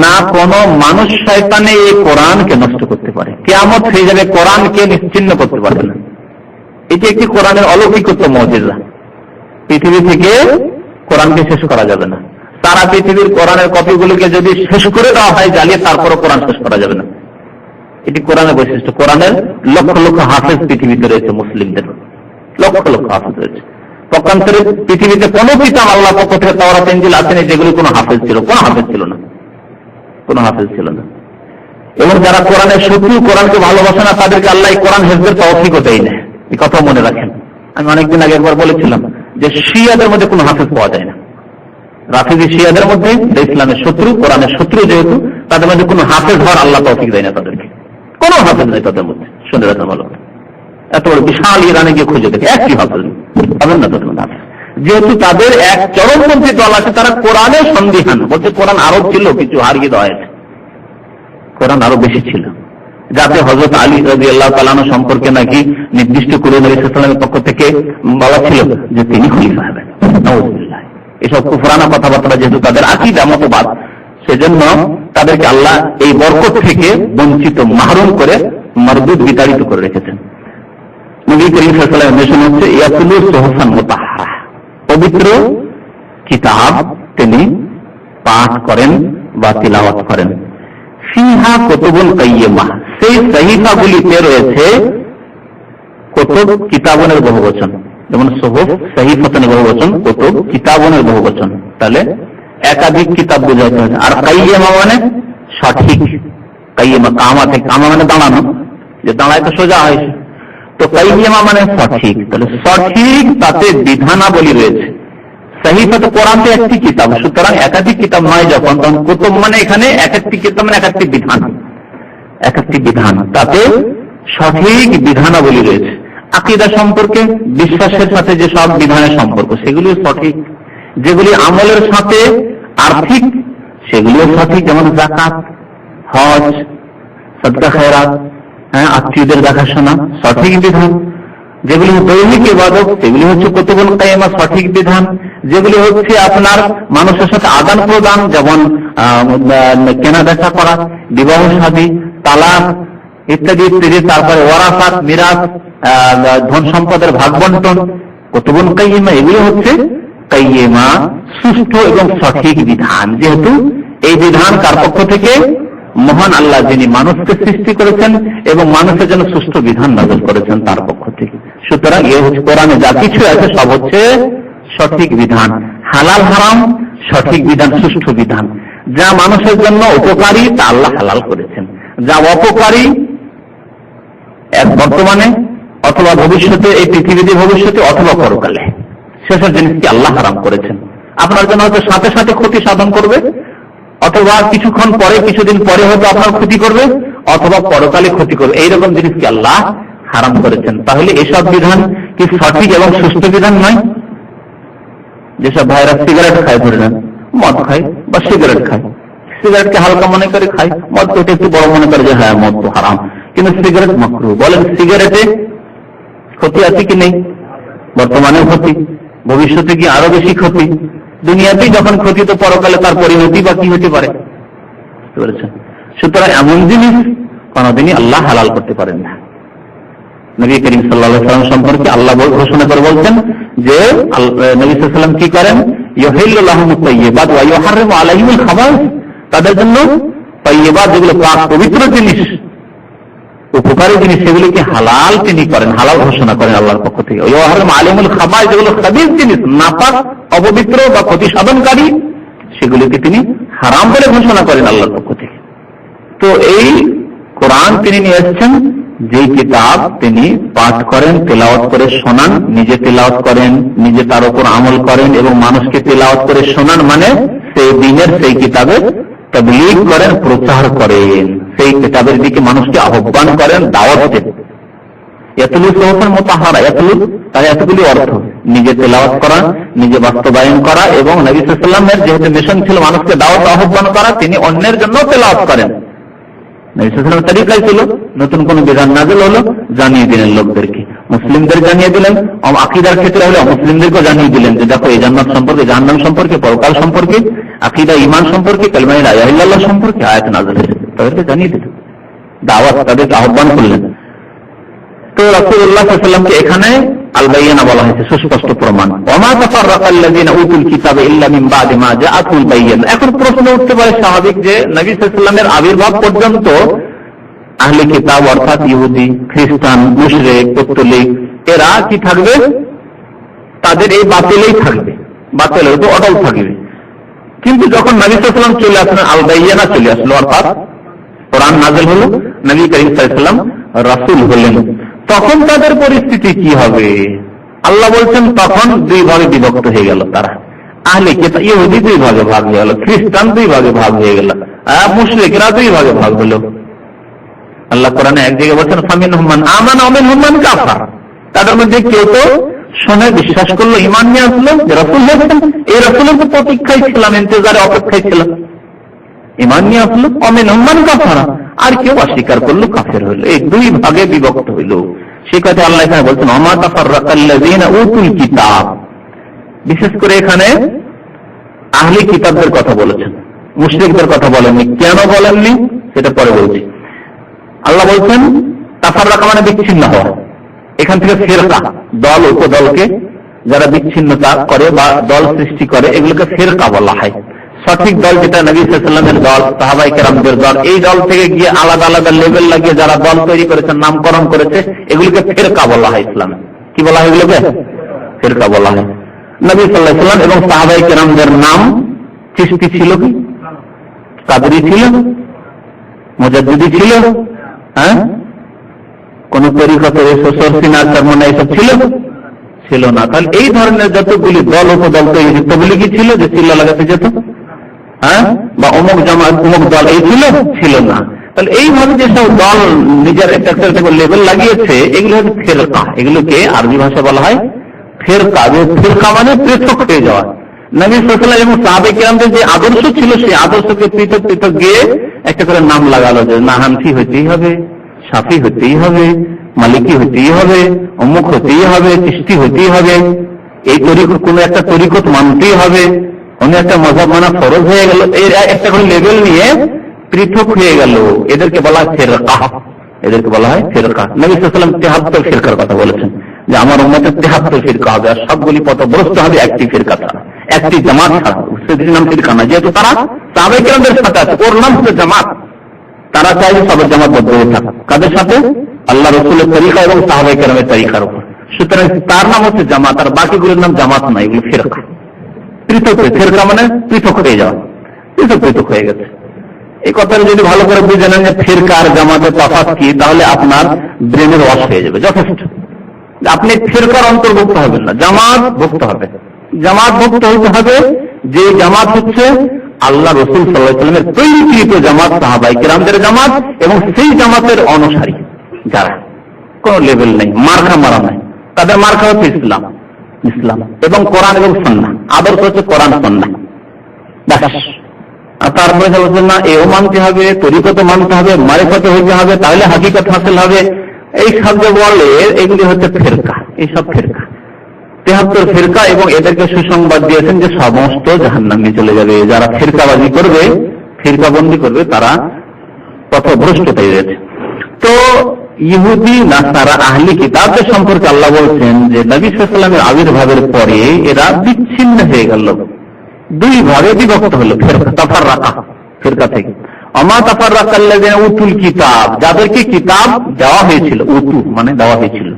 না কোন মানুষ শয়তানে এই কোরআনকে নষ্ট করতে পারে। কিয়ামত হয়ে যাবে, কোরআনকে নিশ্চিহ্ন করতে পারবে না। এটি একটি কোরআনের অলৌকিকত্ব মুজিজা। পৃথিবী থেকে কোরআনকে শেষ করা যাবে না। সারা পৃথিবীর কোরআনের কপিগুলিকে যদি শেষ করে দেওয়া হয় জ্বালিয়ে, তারপরও কোরআন শেষ করা যাবে না। এটি কোরআনের বৈশিষ্ট্য। কোরআনের লক্ষ লক্ষ হাফেজ পৃথিবীতে রয়েছে, মুসলিমদের লক্ষ লক্ষ হাফেজ রয়েছে। পক্ষান্তরে পৃথিবীতে কোনো কিতাব আল্লাহ পক্ষ থেকে তাওরাত ইনজিল আসেনি যেগুলি কোনো হাফেজ ছিল না। এবং যারা কোরআনের শত্রু, কোরআনকে ভালোবাসে না, তাদেরকে আল্লাহ কোরআন হেফজের তৌফিকও দেয় না। এই কথা মনে রাখেন। আমি অনেকদিন আগে একবার বলেছিলাম যে শিয়াদের মধ্যে কোনো হাফেজ পাওয়া যায় না। রাফিজি শিয়াদের মধ্যে ইসলামের শত্রু, কোরআনের শত্রু, যেহেতু তাদের মধ্যে কোনো হাফেজ হওয়ার আল্লাহ তৌফিক দেয় না তাদেরকে, কোনো হাফেজ নেই তাদের মধ্যে। শুনে রাখেন ভালো, এত বড় বিশাল ইরানে গিয়ে খুঁজে দেখে একটি হাফেজ পাবেন না তাদের মধ্যে হাফেজ। যেহেতু তাদের এক চরমপন্থী দল আছে, তারা কোরআনের সন্দিহান, বলছে কোরআন আরো ছিল, কিছু হারিয়ে দেওয়া হয়েছে, কোরআন আরো বেশি ছিল। যাতে হযরত আলী রাদিয়াল্লাহু তাআলা আনহু সম্পর্কে নাকি নির্দিষ্ট করে নবী সাল্লাল্লাহু আলাইহি ওয়াসাল্লামের পক্ষ থেকে বলা ছিল যে তিনি খলিফা হবেন। নাউযুবিল্লাহ। এসব কুফরানা কথাবার্তা যেহেতু তাদের আকীদা মতবাদ, সেজন্য তাদেরকে আল্লাহ এই বরকত থেকে বঞ্চিত, মাহরুম করে, মারদুদ, বিতাড়িত করে রেখেছেন। নবী করিম সাল্লাল্লাহু আলাইহি ওয়াসাল্লামের মিশন হচ্ছে ইয়াতুলু সুহফান মুতাহহারা, পবিত্র কিতাব তিনি পাঠ করেন বা তিলাওয়াত করেন। ফিহা কুতুবুল কাইয়্যিমা, সেই সাহিফাগুলিতে রয়েছে কুতুব, কিতাবনের বহুবচন, যেমন সুহুফ সাহিফাতুনের বহুবচন, কুতুব কিতাবনের বহুবচন, তাহলে একাধিক কিতাব বোঝাতে হবে। আর কাইয়্যিমা মানে সঠিক, কাইয়্যিমা কামা মানে দাঁড়ানো, যে দাঁড়ায় তো সোজা হয়, তো কাইয়্যিমা মানে সঠিক, তাহলে সঠিক তাতে বিধানাবলী রয়েছে। সাহিফা তো কোরআন তো একটি কিতাব, সুতরাং একাধিক কিতাব নয় যখন, তখন কুতুব মানে এখানে এক একটি কিতাব মানে এক একটি বিধান, তাতে সঠিক বিধানাবলী রয়েছে। আকীদা সম্পর্কে, বিশ্বাসের সাথে যে সব বিধানের সম্পর্ক, সেগুলিও সঠিক। যেগুলি আমলের সাথে আর্থিক, সেগুলিও সঠিক, যেমন যাকাত, হজ, সাদকা খায়রাত, আত্মীয়দের দেখাশোনা, সঠিক বিধান। যেগুলি দৈনিক ইবাদত, সেগুলি হচ্ছে কুতুবুল কাইয়্যিমা, সঠিক বিধান। যেগুলি হচ্ছে আপনার মানুষের সাথে আদান প্রদান, যেমন কেনা বেচা করা, বিবাহ শাদী, তালাক ইত্যাদি ইত্যাদি, তারপরে ওয়ারাসাত, মিরাস, ধন সম্পদের ভাগ বন্টন, কুতুবুল কাইয়্যিমা, এগুলি হচ্ছে কাইয়্যিমা, সুষ্ঠু এবং সঠিক বিধান। যেহেতু এই বিধান কার পক্ষ থেকে? মহান আল্লাহ, যিনি মানুষকে সৃষ্টি করেছেন এবং মানুষের জন্য সুষ্ঠু বিধান নাযিল করেছেন, তার পক্ষ থেকে। সুতরাং এ হচ্ছে কোরআনে যা কিছু আছে সব হচ্ছে সঠিক বিধান, হালাল হারাম সঠিক বিধান, সুষ্ঠু বিধান। যা মানুষের জন্য উপকারী তা আল্লাহ হালাল করেছেন, যা অপকারী এক বর্তমানে অথবা ভবিষ্যতে, এই পৃথিবীতে ভবিষ্যতে অথবা পরকালে, সেসব জিনিসকে আল্লাহ হারাম করেছেন। আপনার জন্য হয়তো সাথে সাথে ক্ষতি সাধন করবে, অথবা কিছুক্ষণ পরে, কিছুদিন পরে হয়তো আপনার ক্ষতি করবে, অথবা পরকালে ক্ষতি করবে, এইরকম জিনিসকে আল্লাহ হারাম করেছেন। তাহলে এসব বিধান কি সঠিক এবং সুস্থ বিধান নয়? যেসব ভাইরা সিগারেট খায়, ধরে নেন মদ খায় বা সিগারেট খায়, সিগারেটকে হালকা মনে করে খায়, মদকে একটু বড় মনে করে যে হ্যাঁ মদ তো হারাম, কিন্তু সিগারেট মাকরুহ। বলেন সিগারেটে ক্ষতি আছে কি নেই? বর্তমানে ক্ষতি, ভবিষ্যতে কি আরো বেশি ক্ষতি? দুনিয়াতেই যখন ক্ষতি, তো পরকালে তার পরিণতি বা কি হতে পারে? সুতরাং এমন জিনিস কোনদিনই আল্লাহ হালাল করতে পারেন না। নবী করিম সাল্লাল্লাহু আলাইহি ওয়াসাল্লাম সম্পর্কে আল্লাহ ঘোষণা করে বলছেন যে নবী সাল্লাল্লাহু আলাইহি ওয়াসাল্লাম কি করেন? ইউহিল্লু লাহুমুত তাইয়্যিবাত ওয়া ইউহাররিমু আলাইহিমুল খাবাইস। তাদের জন্য তাইয়্যিবাত, যেগুলো পাক পবিত্র জিনিস, উপকারী জিনিস, সেগুলিকে হালাল তিনি করেন, হালাল ঘোষণা করেন আল্লাহর পক্ষ থেকে। ওয়া ইউহাররিমু আলাইহিমুল খাবাইস, যেগুলো খাবিস জিনিস, নাপাক, অপবিত্র বা ক্ষতি সাধনকারী, সেগুলিকে তিনি হারাম বলে ঘোষণা করেন আল্লাহর পক্ষ থেকে। তো এই কোরআন তিনি নিয়ে এসেছেন, যে কিতাব তিনি পাঠ করেন, তেলাওয়াত করে শোনান, নিজে তেলাওয়াত করেন, নিজে তার উপর আমল করেন এবং মানুষকে তেলাওয়াত করে শোনান, মানে সেই দিনের সেই কিতাবের তাবলীগ করেন, প্রচার করেন, সেই কিতাবের দিকে মানুষকে আহ্বান করেন, দাওয়াত দেন। ইয়াতলু সুহুফান মুতাহহারা, ইয়াতলু তার এতগুলি অর্থ, নিজে তেলাওয়াত করা, নিজে বাস্তবায়ন করা, এবং নবী সাল্লাল্লাহু আলাইহি ওয়াসাল্লামের যেহেতু মিশন ছিল মানুষকে দাওয়াত আহ্বান করা, তিনি অন্যের জন্য তেলাওয়াত করেন। নবী সাল্লাল্লাহু আলাইহি ওয়াসাল্লামের তরিকাই ছিল, নতুন কোন বিধান নাযিল হলো জানিয়ে দিলেন লোকদেরকে, মুসলিমদের জানিয়ে দিলেন, আকীদার ক্ষেত্রে হলে মুসলিমদেরকে জানিয়ে দিলেন যে দেখো এই জান্নাত সম্পর্কে, জাহান্নাম সম্পর্কে, পরকাল সম্পর্কে, আকীদা ঈমান সম্পর্কে, কালিমা লা ইলাহা ইল্লাল্লাহ সম্পর্কে আয়াত নাযিল হয়েছে, তাদেরকে জানিয়ে দিলেন, দাওয়াত, তাদেরকে আহ্বান করলেন। তো রাসূলুল্লাহ সাল্লাল্লাহু আলাইহি ওয়াসাল্লামকে এখানে আল বায়িনা বলা হয়েছে, সুস্পষ্ট প্রমাণ। ওয়ামা তাফাররাকাল্লাযিনা উতুল কিতাবা ইল্লা মিন বাদি মা জাআতুল বায়িনা। এখন প্রশ্ন উঠতে পারে স্বাভাবিক যে নবী সাল্লাল্লাহু আলাইহি ওয়াসাল্লামের আবির্ভাব পর্যন্ত আহলে কিতাব অর্থাৎ ইহুদি, খ্রিস্টান, মুশরিক, পৌত্তলিক, এরা কি থাকবে? তাদের এই বাতিলেই থাকবে, বাতিলের তো অটল থাকবে। কিন্তু যখন নবী সাল্লাল্লাহু আলাইহি ওয়াসাল্লাম চলে আসলেন, আল বায়িনা চলে আসলো, অর্থাৎ কোরআন নাযিল হলো, নবী করিম সাল্লাল্লাহু আলাইহি ওয়াসাল্লাম রাসূল হলেন, তখন তাদের পরিস্থিতি কি হবে? আল্লাহ বলছেন তখন দুই ভাগে বিভক্ত হয়ে গেল তারা। আহলে কিতাব ইহুদি দুই ভাগে ভাগ হয়ে গেল, খ্রিস্টান দুই ভাগে ভাগ হয়ে গেল, মুশরিকরা দুই ভাগে ভাগ হলো। আল্লাহ কোরআনে এক জায়গায় বলছেন ফামিনহুম মান আমানা ওয়া মিনহুম মান কাফার। তাদের মধ্যে কেউ তো শুনে বিশ্বাস করলো, ঈমান নিয়ে আসলো, যে রাসূল হয়েছেন, এই রাসূলের তো প্রতীক্ষায় ছিলাম, ইন্তজারে অপেক্ষায় ছিলাম, ঈমান নিয়ে আসলো। ওয়া মিনহুম মান কাফার, আর কেউ অস্বীকার করলো, কাফের হইল। এই দুই ভাগে বিভক্ত হইল। সেই কথা আল্লাহ এখানে বলছেন ওমা তাফাররাকাল্লাযিনা উতুল কিতাব। বিশেষ করে এখানে আহলে কিতাবদের কথা বলেছেন, মুশরিকদের কথা বলেননি। কেন বলেননি সেটা পরে বলছি। আল্লাহ বলছেন তাফাররাকা মানে বিচ্ছিন্ন হওয়া। এখান থেকে ফিরকা, দল উপদলকে যারা বিচ্ছিন্নতা করে বা দল সৃষ্টি করে, এগুলোকে ফিরকা বলা হয়। সঠিক দল যেটা নবী সাল্লাল্লাহু আলাইহি ওয়াসাল্লামের দল, সাহাবায়ে কেরামদের দল, এই দল থেকে গিয়ে আলাদা আলাদা লেভেল লাগিয়ে যারা দল তৈরি করেছে, নামকরণ করেছে, এগুলোকে ফিরকা বলা হয়। ইসলামে কি বলা হয়? এগুলোকে ফিরকা বলা হয়। নবী সাল্লাল্লাহু আলাইহি ওয়াসাল্লাম এবং সাহাবায়ে কেরামদের নাম চিশতি ছিল কি? কাদরি ছিল? মুজাদ্দিদি ছিল? হ্যাঁ, কোন তরিকতের সোসরসিনা চরমনা এসব ছিল? ছিল না। তাহলে এই ধরনের যতগুলি দল উপদল তৈরি, তবলিগি ছিল যে চিল্লা লাগাতে যেত, হ্যাঁ, বা অমুক জামাত অমুক দল, এই ছিল না। তাহলে এইভাবে যেসব দল নিজের একটা লেভেল লাগিয়েছে, এগুলো হচ্ছে ফিরকা। এগুলোকে আরবি ভাষা বলা হয় ফিরকা। ফিরকা মানে পৃথক হয়ে যাওয়া। নবী সাল্লাল্লাহু আলাইহি ওয়াসাল্লাম এবং সাহাবায়ে কেরামদের যে আদর্শ ছিল, সেই আদর্শকে পৃথক পৃথক গিয়ে একটা করে নাম লাগালো যে না হানফি হতেই হবে, শাফি হতেই হবে, মালিকি হতেই হবে, অমুক হতেই হবে, চিশতি হতেই হবে, এই তরিকত কোন একটা তরিকত মানতেই হবে, অন্য একটা মাযহাব মানা ফরজ হয়ে গেল। এর একটা করে লেভেল নিয়ে পৃথক হয়ে গেল। এদেরকে বলা হয় ফিরকা, এদেরকে বলা হয় ফিরকা। নবী সাল্লাল্লাহু আলাইহি ওয়াসাল্লাম 73 ফিরকার কথা বলেছেন যে আমার উম্মতের 73 ফিরকা হবে, আর সবগুলি পথভ্রষ্ট হবে একটি ফিরকা ছাড়া, একটি জামাত ছাড়া। সেটির নাম ফিরকা না, যেহেতু তারা সাহাবায়ে কেরামদের সাথে আছে, ওর নাম হচ্ছে জামাত। তারা চাইবে সবার জামাতবদ্ধ হয়ে থাকা। কাদের সাথে? আল্লাহ রাসূলের তরিকা এবং সাহাবায়ে কেরামের তরিকার উপর। সুতরাং তার নাম হচ্ছে জামাত, আর বাকিগুলোর নাম জামাত না, এগুলো ফেরকা। পৃথক, ফেরকা মানে পৃথক হয়ে যাওয়া, পৃথক পৃথক হয়ে গেছে। এই কথাটা যদি ভালো করে বুঝে নেন যে ফেরকা আর জামাতের তফাৎ কি, তাহলে আপনার ব্রেনের ওয়াশ হয়ে যাবে যথেষ্ট। আপনি ফেরকার অন্তর্ভুক্ত হবেন না, জামাত ভুক্ত হবে। জামাত ভুক্ত হতে হবে যে জামাত হচ্ছে আল্লাহ রসুল সাল্লাল্লাহু আলাইহি ওয়াসাল্লামের তৈরিকৃত জামাত, সাহাবায়ে কেরামদের জামাত, এবং সেই জামাতের অনুসারী যারা কোন লেভেল নেই, মার্কা মারা নাই, তাদের মার্কা হচ্ছে ইসলাম, ইসলাম এবং কোরআন এবং সুন্নাহ, আদর্শ হচ্ছে কোরআন সুন্নাহ। আর তারপরে বলছেন না এও মানতে হবে, তরিকত মানতে হবে, মারিফত হইতে হবে, তাহলে হাকিকত হাসিল হবে। এই সব যে বলে এগুলি হচ্ছে ফেরকা, এইসব ফেরকা 73 ফেরকা, এবং এদেরকে সুসংবাদ দিয়েছেন যে সমস্ত জাহান্নামে চলে যাবে। যারা ফেরকাবাজি করবে, ফেরকাবন্দি করবে, তারা পথভ্রষ্টতায় রয়েছে। তো ইহুদি নাসারা আহলি কিতাবদের সম্পর্কে আল্লাহ বলছেন যে নবী সাল্লাল্লাহু আলাইহি ওয়াসাল্লামের আবির্ভাবের পরে এরা বিচ্ছিন্ন হয়ে গেল, দুই ভাগে বিভক্ত হলো, ফেরকা তাফাররাকা, ফেরকা থেকে। আমা তাফাররাকা আল্লাযিনা উতুল কিতাব, যাদেরকে কিতাব দেওয়া হয়েছিল, উতু মানে দেওয়া হয়েছিল,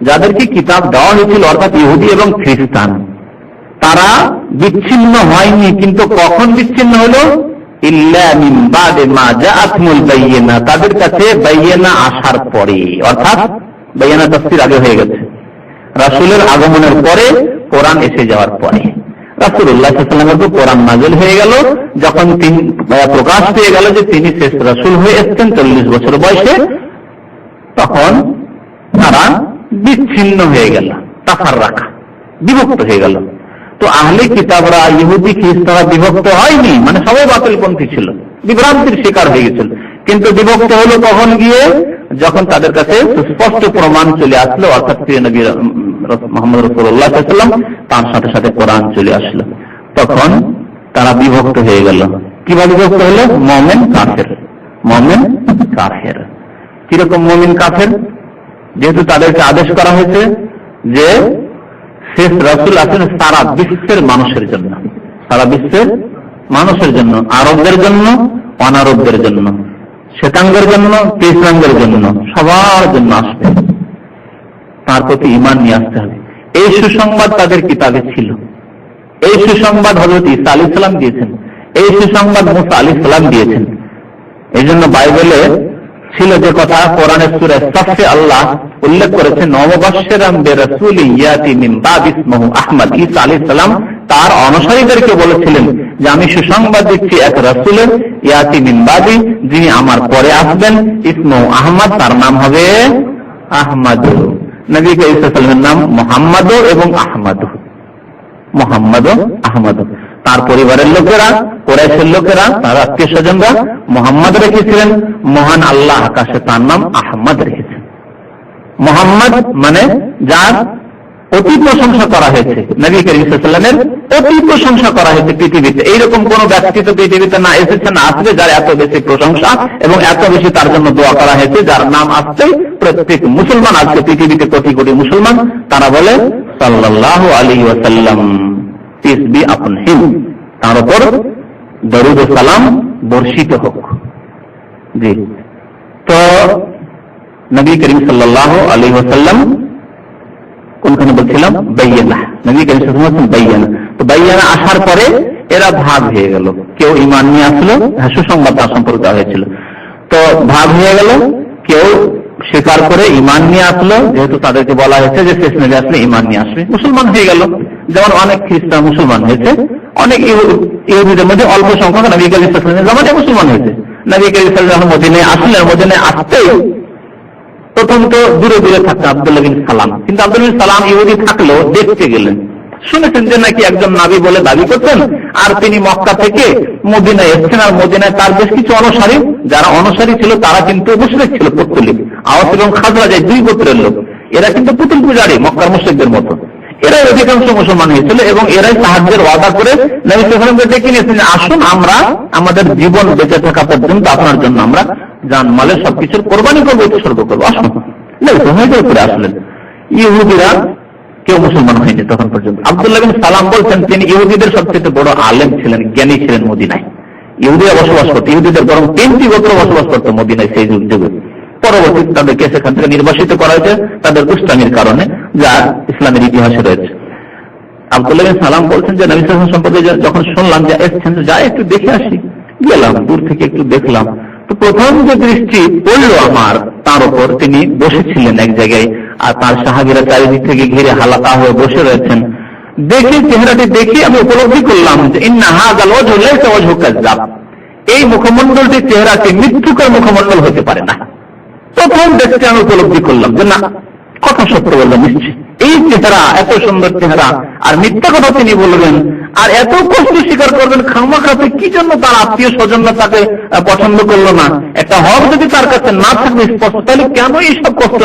যাদেরকে কিতাব দেওয়া হয়েছিল অর্থাৎ ইহুদি এবং খ্রিস্টান, তারা বিচ্ছিন্ন হয়নি। কিন্তু কখন বিচ্ছিন্ন হলো? ইল্লা মিন বাদে মা জাআতহুমুল বায়িনা, তাদের কাছে বায়িনা আসার পরে, অর্থাৎ বায়িনা তাফসীর আগে হয়ে গেছে, রাসূলের আগমনের পরে, কোরআন এসে যাওয়ার পরে। রাসূলুল্লাহ সাল্লাল্লাহু আলাইহি ওয়াসাল্লামের উপর কোরআন নাযিল হয়ে গেল, যখন তিনি প্রকাশ পেয়ে গেল যে তিনি শেষ রাসূল হয়ে এসেছেন 40 বছর বয়সে, তখন তারা বিচ্ছিন্ন হয়ে গেল, তাফাররাকা, বিভক্ত হয়ে গেল। তো আহলে কিতাবরা, ইহুদি খ্রিস্টানরা বিভক্ত হয়নি, মানে সবাই বাতিলপন্থী ছিল, বিভ্রান্তির শিকার হয়ে গেছিল। কিন্তু বিভক্ত হলো কখন গিয়ে? যখন তাদের কাছে সুস্পষ্ট প্রমাণ চলে আসলো, অর্থাৎ প্রিয় নবী মুহাম্মদ রাসূলুল্লাহ সাল্লাল্লাহু আলাইহি ওয়াসাল্লাম, তার সাথে সাথে কোরআন চলে আসলো, তখন তারা বিভক্ত হয়ে গেল। কিভাবে বিভক্ত হলো? মুমিন কাফের, মুমিন কাফের। কিরকম মুমিন কাফের? যেহেতু তাদেরকে আদেশ করা হয়েছে যে শেষ রাসূল আছেন সারা বিশ্বের মানুষের জন্য, সারা বিশ্বের মানুষের জন্য, আরবদের জন্য, অনারবদের জন্য, শ্বেতাঙ্গের জন্য, কৃষ্ণাঙ্গের জন্য, সবার জন্য আসবে, তার প্রতি ঈমান নিয়ে আসতে হবে। এই সুসংবাদ তাদের কিতাবে ছিল, এই সুসংবাদ হযরত ঈসা আলাইহিস সালাম দিয়েছেন, এই সুসংবাদ মুসা আলাইহিস সালাম দিয়েছেন। এই জন্য বাইবেলে ছিল যে কথা, কোরআনের সূরা সাফে আল্লাহ উল্লেখ করেছেন, নববাশশিরাম বিরাসূলিন ইয়াতি মিন বাদি ইসমুহু আহমদ। ঈসা আলাইহিস সালাম তার অনুসারীদেরকে বলেছিলেন যে আমি সুসংবাদ দিচ্ছি এক রাসূলের, ইয়াতি মিন বাদি, যিনি আমার পরে আসবেন, ইসমুহু আহমদ, তার নাম হবে আহমদ। নবী ঈসা আলাইহিস সালামের নাম মুহাম্মদ এবং আহমদ, মুহাম্মদ আহমদ। তার পরিবারের লোকেরা, কুরাইশের লোকেরা, তার আত্মীয় স্বজনরা মুহাম্মদ রেখেছিলেন, মহান আল্লাহ আকাশে তার নাম আহমদ রেখেছেন। মুহাম্মদ মানে যার অতি প্রশংসা করা হয়েছে, নবী করিম সাল্লাল্লাহু আলাইহি ওয়াসাল্লামের অতি প্রশংসা করা হয়েছে পৃথিবীতে। এইরকম কোন ব্যক্তি তো পৃথিবীতে না এসেছে, না আসবে, যার এত বেশি প্রশংসা এবং এত বেশি তার জন্য দোয়া করা হয়েছে, যার নাম আসছে প্রত্যেক মুসলমান, আজকে পৃথিবীতে কোটি কোটি মুসলমান, তারা বলে সাল্লাল্লাহু আলাইহি ওয়াসাল্লাম, পিস বি আপন হিম, তার উপর দরুদ ও সালাম বর্ষিত হোক। জি, তো নবী করিম সাল্লাল্লাহু আলাইহি ওয়াসাল্লাম কোনখানে বলছিলাম? বাইয়ানা, নবী করিম সাল্লাল্লাহু আলাইহি ওয়াসাল্লাম বাইয়ানা। তো বাইয়ানা আসার পরে এরা ভাগ হয়ে গেল, কেউ ঈমান নিয়ে আসলো, সুসংবাদ তার সম্পর্কে হয়েছিল, তো ভাগ হয়ে গেল। কেউ স্বীকার করে ঈমান নিয়ে আসলো, যেহেতু তাদেরকে বলা হয়েছে যে শেষ নবী আসলে ঈমান নিয়ে আসবে, মুসলমান হয়ে গেল। যেমন অনেক খ্রিস্টান মুসলমান হয়েছে, অনেক ইহুদিদের মধ্যে অল্প সংখ্যক নবী করিম সাল্লাল্লাহু আলাইহি ওয়াসাল্লামের জামানায় মুসলমান হয়েছে। নবী করিম সাল্লাল্লাহু আলাইহি ওয়াসাল্লাম মদিনায় আসলেন, মদিনায় আসতেই প্রথম তো দূরে দূরে থাকতেন আব্দুল্লাহ বিন সালাম, কিন্তু আব্দুল্লাহ বিন সালাম ইহুদি থাকলেও দেখতে গেলেন, শুনেছেন যে নাকি একজন নবী বলে দাবি করতেন, আর তিনি মক্কা থেকে মদিনায় এসেছেন, আর মদিনায় তার বেশ কিছু অনুসারী, যারা অনুসারী ছিল তারা কিন্তু মুশরিক ছিল, পৌত্তলিক, আওস এবং খাজরাজ, দুই গোত্রের লোক, এরা কিন্তু পুতুল পূজারী, মক্কার মুশরিকদের মতো। এরাই অধিকাংশ মুসলমান হয়েছিল এবং এরাই সাহায্যের ওয়াদা করে নবী সাল্লাল্লাহু আলাইহি ওয়াসাল্লামকে ডেকে নিয়েছেন, আসুন আমরা আমাদের জীবন বেঁচে থাকা পর্যন্ত আপনার জন্য আমরা জানমালের সবকিছুর কোরবানি করবো, উৎসর্গ করবো, আসুন। করে আসলেন। ইহুদিরা কেউ মুসলমান হয়নি তখন পর্যন্ত। আব্দুল্লাহ বিন সালাম বলছেন তিনি ইহুদিদের সবচেয়ে বড় আলেম ছিলেন, জ্ঞানী ছিলেন মদিনায়। ইহুদিরা বসবাস করতো, ইহুদিদের বরং 3টি গোত্র বসবাস করতো মদিনায় সেই যুগে। পরবর্তীতে তাদেরকে সেখান থেকে নির্বাসিত করা হয়েছে তাদের দুষ্টামির কারণে, যা ইসলামের ইতিহাসে রয়েছে। আব্দুল্লাহ বিন সালাম বলছেন যে নবী সাল্লাল্লাহু আলাইহি ওয়াসাল্লাম সম্পর্কে যখন শুনলাম যে এসেছেন, যাই একটু দেখে আসি, গেলাম, দূর থেকে একটু দেখলাম। তো প্রথম যে দৃষ্টি পড়লো আমার তার উপর, তিনি বসেছিলেন এক জায়গায়, আর তার সাহাবীরা চারিদিক থেকে ঘিরে হালাকা হয়ে বসে রয়েছেন। দেখি চেহারাটি দেখি আমি উপলব্ধি করলাম যে ইন্না হাযাল ওয়াজহু লাইসা ওয়াজহু কাযযাব, এই মুখমণ্ডলটির চেহারাটি মৃত্যুকার মুখমণ্ডল হতে পারে না। প্রথম দেখতে আমি উপলব্ধি করলাম যে না, কথা সত্য বললাম নিশ্চয়ই, এই চেহারা, এত সুন্দর চেহারা, আর মিথ্যা কথা তিনি বলবেন, আর এত কষ্ট স্বীকার করবেন খামাখাতে, কি জন্য তার আত্মীয় স্বজনরা তাকে পছন্দ করলো না? একটা হক যদি তার কাছে না থাকবে স্পষ্ট, তাহলে কেন এইসব কষ্ট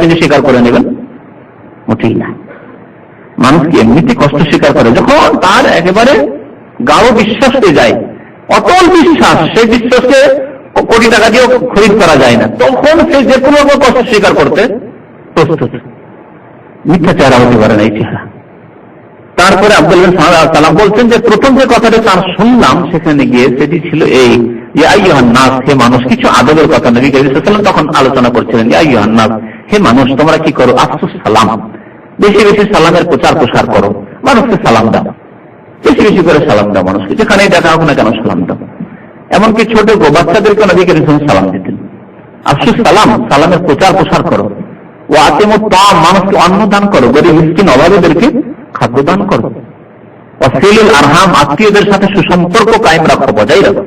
তিনি স্বীকার করে নেবেন? মোটেই না। মানুষ কি এমনিতে কষ্ট স্বীকার করে যখন তার একেবারে গাঢ় বিশ্বাস হয়ে যায়, অটল বিশ্বাস, সেই বিশ্বাসকে কোটি টাকা দিয়েও খরিদ করা যায় না, তখন সে যে কোনো কষ্ট স্বীকার করতে প্রস্তুত। মিথ্যা চেহারা হতে পারে না এই চেহারা। তারপরে আব্দুল্লাহ বিন সালাম বলছেন যে প্রথম যে কথাটা তার শুনলাম সেখানে গিয়ে, সেটি ছিল এই যে আইয়ুহান নাস, হে মানুষ, কিছু আদবের কথা নবী করিম সাল্লাল্লাহু আলাইহি ওয়াসাল্লাম তখন আলোচনা করছিলেন যে আইয়ুহান নাস, হে মানুষ, তোমরা কি করো? আফসুস সালাম, বেশি বেশি সালামের প্রচার প্রসার করো, মানুষকে সালাম দাও, বেশি বেশি করে সালাম দাও, মানুষকে যেখানেই দেখা হোক না কেন সালাম দাও। এমনকি ছোট বাচ্চাদেরকে নবী করিম সাল্লাল্লাহু আলাইহি ওয়াসাল্লাম সালাম দিতেন। আফসুস সালাম, সালামের প্রচার প্রসার করো। ও আতিমুত তাআম, মানুষকে অন্ন দান করো, গরিব মিসকিন অভাবীদেরকে খাদ্য দান করো। ওয়াসিলুল আরহাম, আত্মীয়দের সাথে সুসম্পর্ক কায়েম রাখো, বজায় রাখো।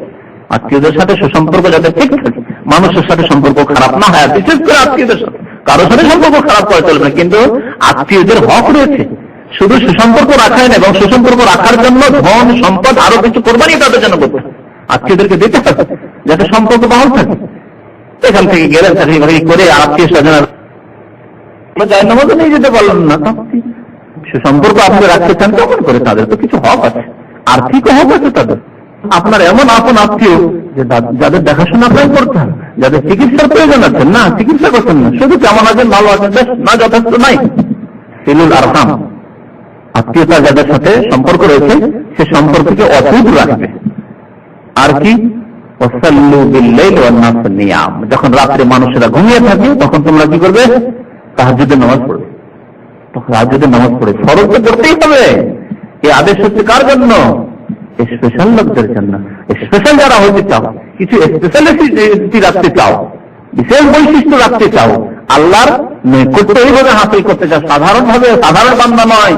আত্মীয়দের সাথে সুসম্পর্ক যাতে ঠিক থাকে, মানুষের সাথে সম্পর্ক খারাপ না হয়, বিশেষ করে আত্মীয়দের সাথে। কারোর সাথে সম্পর্ক খারাপ করা চলবে না, কিন্তু আত্মীয়দের হক রয়েছে। শুধু সুসম্পর্ক রাখাই না, এবং সুসম্পর্ক রাখার জন্য ধন সম্পদ আরো কিছু কোরবানি তাদের জন্য করতে হবে, আত্মীয়দেরকে দিতে হবে যাতে সম্পর্ক বহাল থাকে। এখান থেকে গেলেন চাকরি বাকরি করে আত্মীয় স্বজনের জায়নামাজও নিয়ে যেতে পারলেন না, সুসম্পর্ক আপনি রাখতে চান কেমন করে? তাদের তো কিছু হক আছে, আর্থিক হক আছে তাদের। আপনার এমন আপন আত্মীয় যে যাদের দেখাশোনা আপনাকে করতে হবে, যাদের চিকিৎসার প্রয়োজন আছে, না চিকিৎসা করছেন না, শুধু কেমন আছেন, ভালো আছেন, না যথেষ্ট নাই। সিলুল আরহাম, আত্মীয়তা যাদের সাথে সম্পর্ক রয়েছে সে সম্পর্ককে অটুট রাখবে। আর কি? ওয়াসাল্লু বিল-লাইলি ওয়ান-নাস নিয়াম, যখন রাত্রে মানুষেরা ঘুমিয়ে থাকে তখন তোমরা কি করবে? তাহাজ্জুদের নামাজ পড়বে। তখন তাহাজ্জুদের নামাজ পড়ে, ফরজ তো পড়তেই হবে। এই আদেশ হচ্ছে কার জন্য? স্পেশাল লোকদের জন্য। স্পেশাল যারা হতে চাও, কিছু স্পেশালিটি রাখতে চাও, বিশেষ বৈশিষ্ট্য রাখতে চাও, আল্লাহর নৈকট্য এইভাবে হাসিল করতে চাও, সাধারণ ভাবে, সাধারণ বান্দা নয়,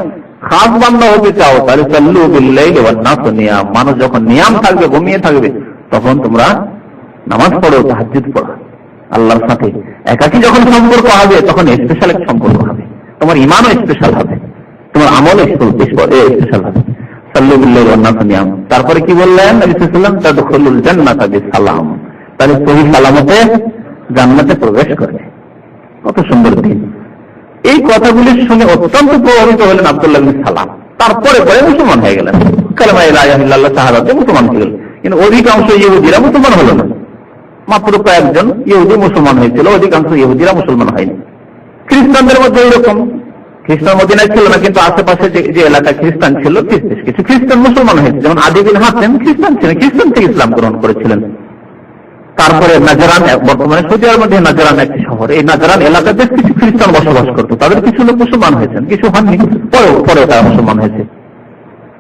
খাস বান্দা হতে চাও, তাহলে সাল্লু বিল-লাইলি ওয়ান-নাস নিয়াম, মানুষ যখন নিয়াম থাকবে, ঘুমিয়ে থাকবে, তখন তোমরা নামাজ পড়ো, তাহাজ্জুদ পড়ো। আল্লাহর সাথে একাকী যখন সম্পর্ক হবে তখন স্পেশাল এক সম্পর্ক হবে, তোমার ইমানও স্পেশাল হবে, তোমার আমলও স্পেশাল হবে। সাল্লু বিল-লাইলি ওয়ান-নাস নিয়াম। তারপরে কি বললেন নবী সাল্লাল্লাহু আলাইহি ওয়াসাল্লাম? তাদখুলুল জান্নাতা বিসালাম, তাহলে সহি সালামতে জান্নাতে প্রবেশ করবে। কত সুন্দর দিন! এই কথাগুলি শুনে অত্যন্ত প্রভাবিত হলেন আব্দুল্লাহ বিন সালাম। তারপরে পরে মুসলমান হয়ে গেলেন, কালেমা লা ইলাহা ইল্লাল্লাহ শাহাদাতে মুসলমান হয়ে গেলেন। কিন্তু অধিকাংশ ইহুদিরা মুসলমান হলো না, মাত্র কয়েকজন ইহুদি মুসলমান হয়েছিল, অধিকাংশ ইহুদিরা মুসলমান হয়নি। খ্রিস্টানদের মধ্যে এইরকম, খ্রিস্টান মদিনায় ছিল না, কিন্তু আশেপাশে যে এলাকায় খ্রিস্টান ছিল কিছু খ্রিস্টান মুসলমান হয়েছে। যেমন আদি বিন হাতেম খ্রিস্টান ছিলেন, খ্রিস্টান থেকে ইসলাম গ্রহণ করেছিলেন। তারপরে নাজরান, বর্তমানে সৌদি আরবের মধ্যে নাজরান একটি শহর, এই নাজরান এলাকাতে কিছু খ্রিস্টান বসবাস করতো, তাদের কিছু লোক মুসলমান হয়েছেন, কিছু হননি, পরে তারা মুসলমান হয়েছে।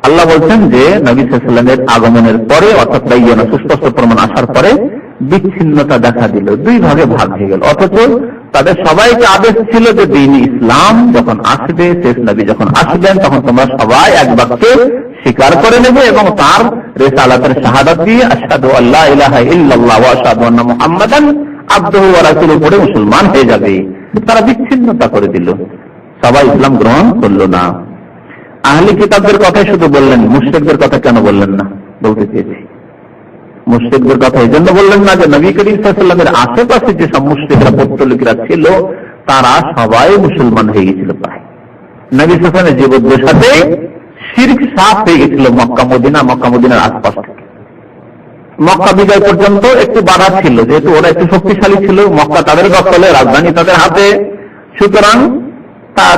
আল্লাহ বলছেন যে নবী সাল্লাল্লাহু আলাইহি ওয়াসাল্লামের আগমনের পরে, অর্থাৎ বাইয়ানা সুস্পষ্ট প্রমাণ আসার পরে বিচ্ছিন্নতা দেখা দিল, দুই ভাগে ভাগ হয়ে গেল। অথচ তাদের সবাইকে আদেশ ছিল যে দ্বীন ইসলাম যখন আসবে, শেষ নবী যখন আসবেন, তখন তোমরা সবাই এক বাক্যে স্বীকার করে নেবে এবং তার রিসালাতের শাহাদাত দিয়ে আশহাদু আল্লা ইলাহা ইল্লাল্লাহ ওয়া আশহাদু আন্না মুহাম্মাদান আবদুহু ওয়া রাসূলুহু পড়ে মুসলমান হয়ে যাবে। তারা বিচ্ছিন্নতা করে দিল, সবাই ইসলাম গ্রহণ করলো না। আহলে কিতাবদের কথাই শুধু বললেন, মুশরিকদের কথা কেন বললেন না? বলতে চেয়েছি, মুশরিকদের কথা এই জন্য বললেন না যে নবী করিম সাল্লাল্লাহু আলাইহি ওয়াসাল্লামের আশেপাশে যে সব মুশরিকরা, পৌত্তলিকরা ছিল, তারা সবাই মুসলমান হয়ে গেছিল। প্রায় নবী সাল্লাল্লাহু আলাইহি ওয়াসাল্লামের জীবনের সাথে শিরক সাফ হয়ে গেছিল মক্কা মদিনার আশপাশ থেকে। মক্কা বিজয় পর্যন্ত একটু বাধা ছিল, যেহেতু ওরা একটু শক্তিশালী ছিল, মক্কা তাদের দখলে, রাজধানী তাদের হাতে, সুতরাং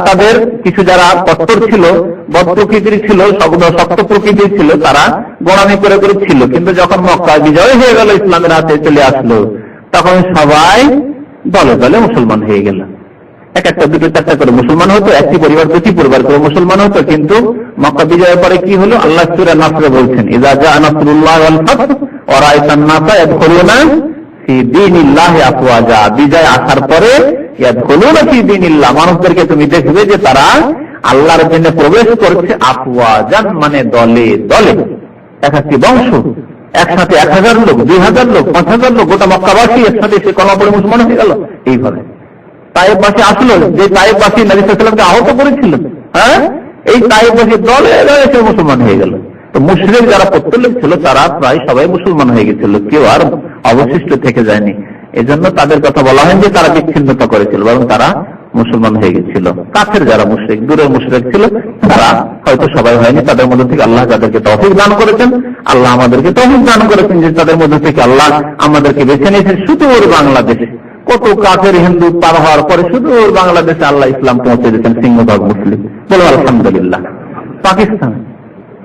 তাদের কিছু যারা কট্টর ছিল, বদ প্রকৃতির ছিল, শক্ত প্রকৃতির ছিল, তারা গোড়ামি করে ছিল। কিন্তু যখন মক্কা বিজয় হয়ে গেল, ইসলামের হাতে চলে আসলো, তখন সবাই দলে দলে মুসলমান হয়ে গেল। এক একটা দুটো চারটা করে মুসলমান হতো, একটি পরিবার দুটি পরিবার করে মুসলমান হতো। কিন্তু মক্কা বিজয়ের পরে কি হলো? আল্লাহ সূরা নাসরে বলছেন, ইযা জাআ নাসরুল্লাহ ওয়াল ফাতহ ওয়া রাআইতান নাসা ইয়াদখুলুনা ফি দীনিল্লাহি আফওয়াজা। বিজয় আসার পরে ইয়াদখুলুনা ফি দীনিল্লাহ, মানুষদেরকে তুমি দেখবে যে তারা আল্লাহর দিনে প্রবেশ করছে আফওয়াজান, মানে দলে দলে। এক একটি বংশ একসাথে 1000 লোক, 2000 লোক, 5000 লোক, গোটা মক্কাবাসী একসাথে সে কলমা পড়ে মুসলমান হয়ে গেল। এইভাবে তায়েফবাসী আসলো, যে তায়েফবাসী নবী সাল্লাল্লাহু আলাইহি ওয়াসাল্লামকে আহত করেছিল, এই তায়েফবাসী দলে দলে সে মুসলমান হয়ে গেল। তো মুশরিক যারা প্রত্যেক ছিল তারা প্রায় সবাই মুসলমান হয়ে গেছিল, কেউ আর অবশিষ্ট থেকে যায়নি। এজন্য তাদের কথা বলা হয় যে তারা বিচ্ছিন্নতা করেছিল, বরং তারা মুসলমান হয়ে গেছিল। কাফের যারা মুশরিক, দূরের মুশরিক ছিল, তারা হয়তো সবাই হয়নি। তাদের মধ্যে থেকে আল্লাহ যাদেরকে তৌফিক দান করেছেন, আল্লাহ আমাদেরকে তৌফিক দান করেছেন যে তাদের মধ্যে থেকে আল্লাহ আমাদেরকে বেছে নিয়েছেন। সুদূর বাংলাদেশে কত কাফের হিন্দু পার হওয়ার পরে সুদূর বাংলাদেশে আল্লাহ ইসলাম পৌঁছে দিয়েছেন, সিংহভাগ মুসলিম, বলো আলহামদুলিল্লাহ। পাকিস্তান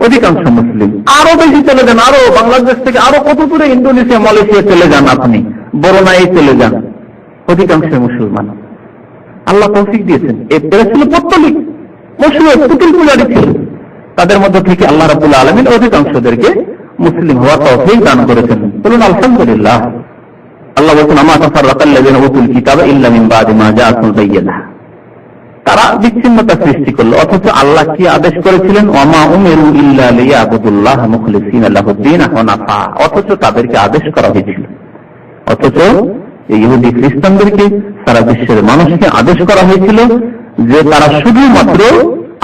অধিকাংশ মুসলিম, আরো বেশি চলে যান, আরো বাংলাদেশ থেকে আরো কত দূরে, ইন্দোনেশিয়া, মালয়েশিয়া চলে যান, আপনি বরুণাই চলে যান, অধিকাংশ মুসলমান। আল্লাহ তৌফিক দিয়েছেন। এরা ছিল পত্তলিক মুশরিক, পুতুল পূজারী ছিল। তাদের মধ্যে থেকে আল্লাহ রাব্বুল আলামিন অধিকাংশদেরকে মুসলিম হওয়ার তৌফিক দান করেছেন, বলুন আলহামদুলিল্লাহ। আল্লাহ বলছেন, আমা তাফাররাকাল্লাযিনা উতুল কিতাবা ইল্লা মিন বাদি মা জাআতুল বায়্যিনাহ। তারা বিচ্ছিন্নতা সৃষ্টি করলো, অথচ আল্লাহ কি আদেশ করেছিলেন? ওয়ামা উমিরু ইল্লা লিয়াবুদুল্লাহ মুখলিসিনা লাহুদ্দীন হুনাফা। অথচ তাদেরকে আদেশ করা হয়েছিল, অথচ ইহুদি খ্রিস্টানদেরকে, সারা বিশ্বের মানুষকে আদেশ করা হয়েছিল যে তারা শুধুমাত্র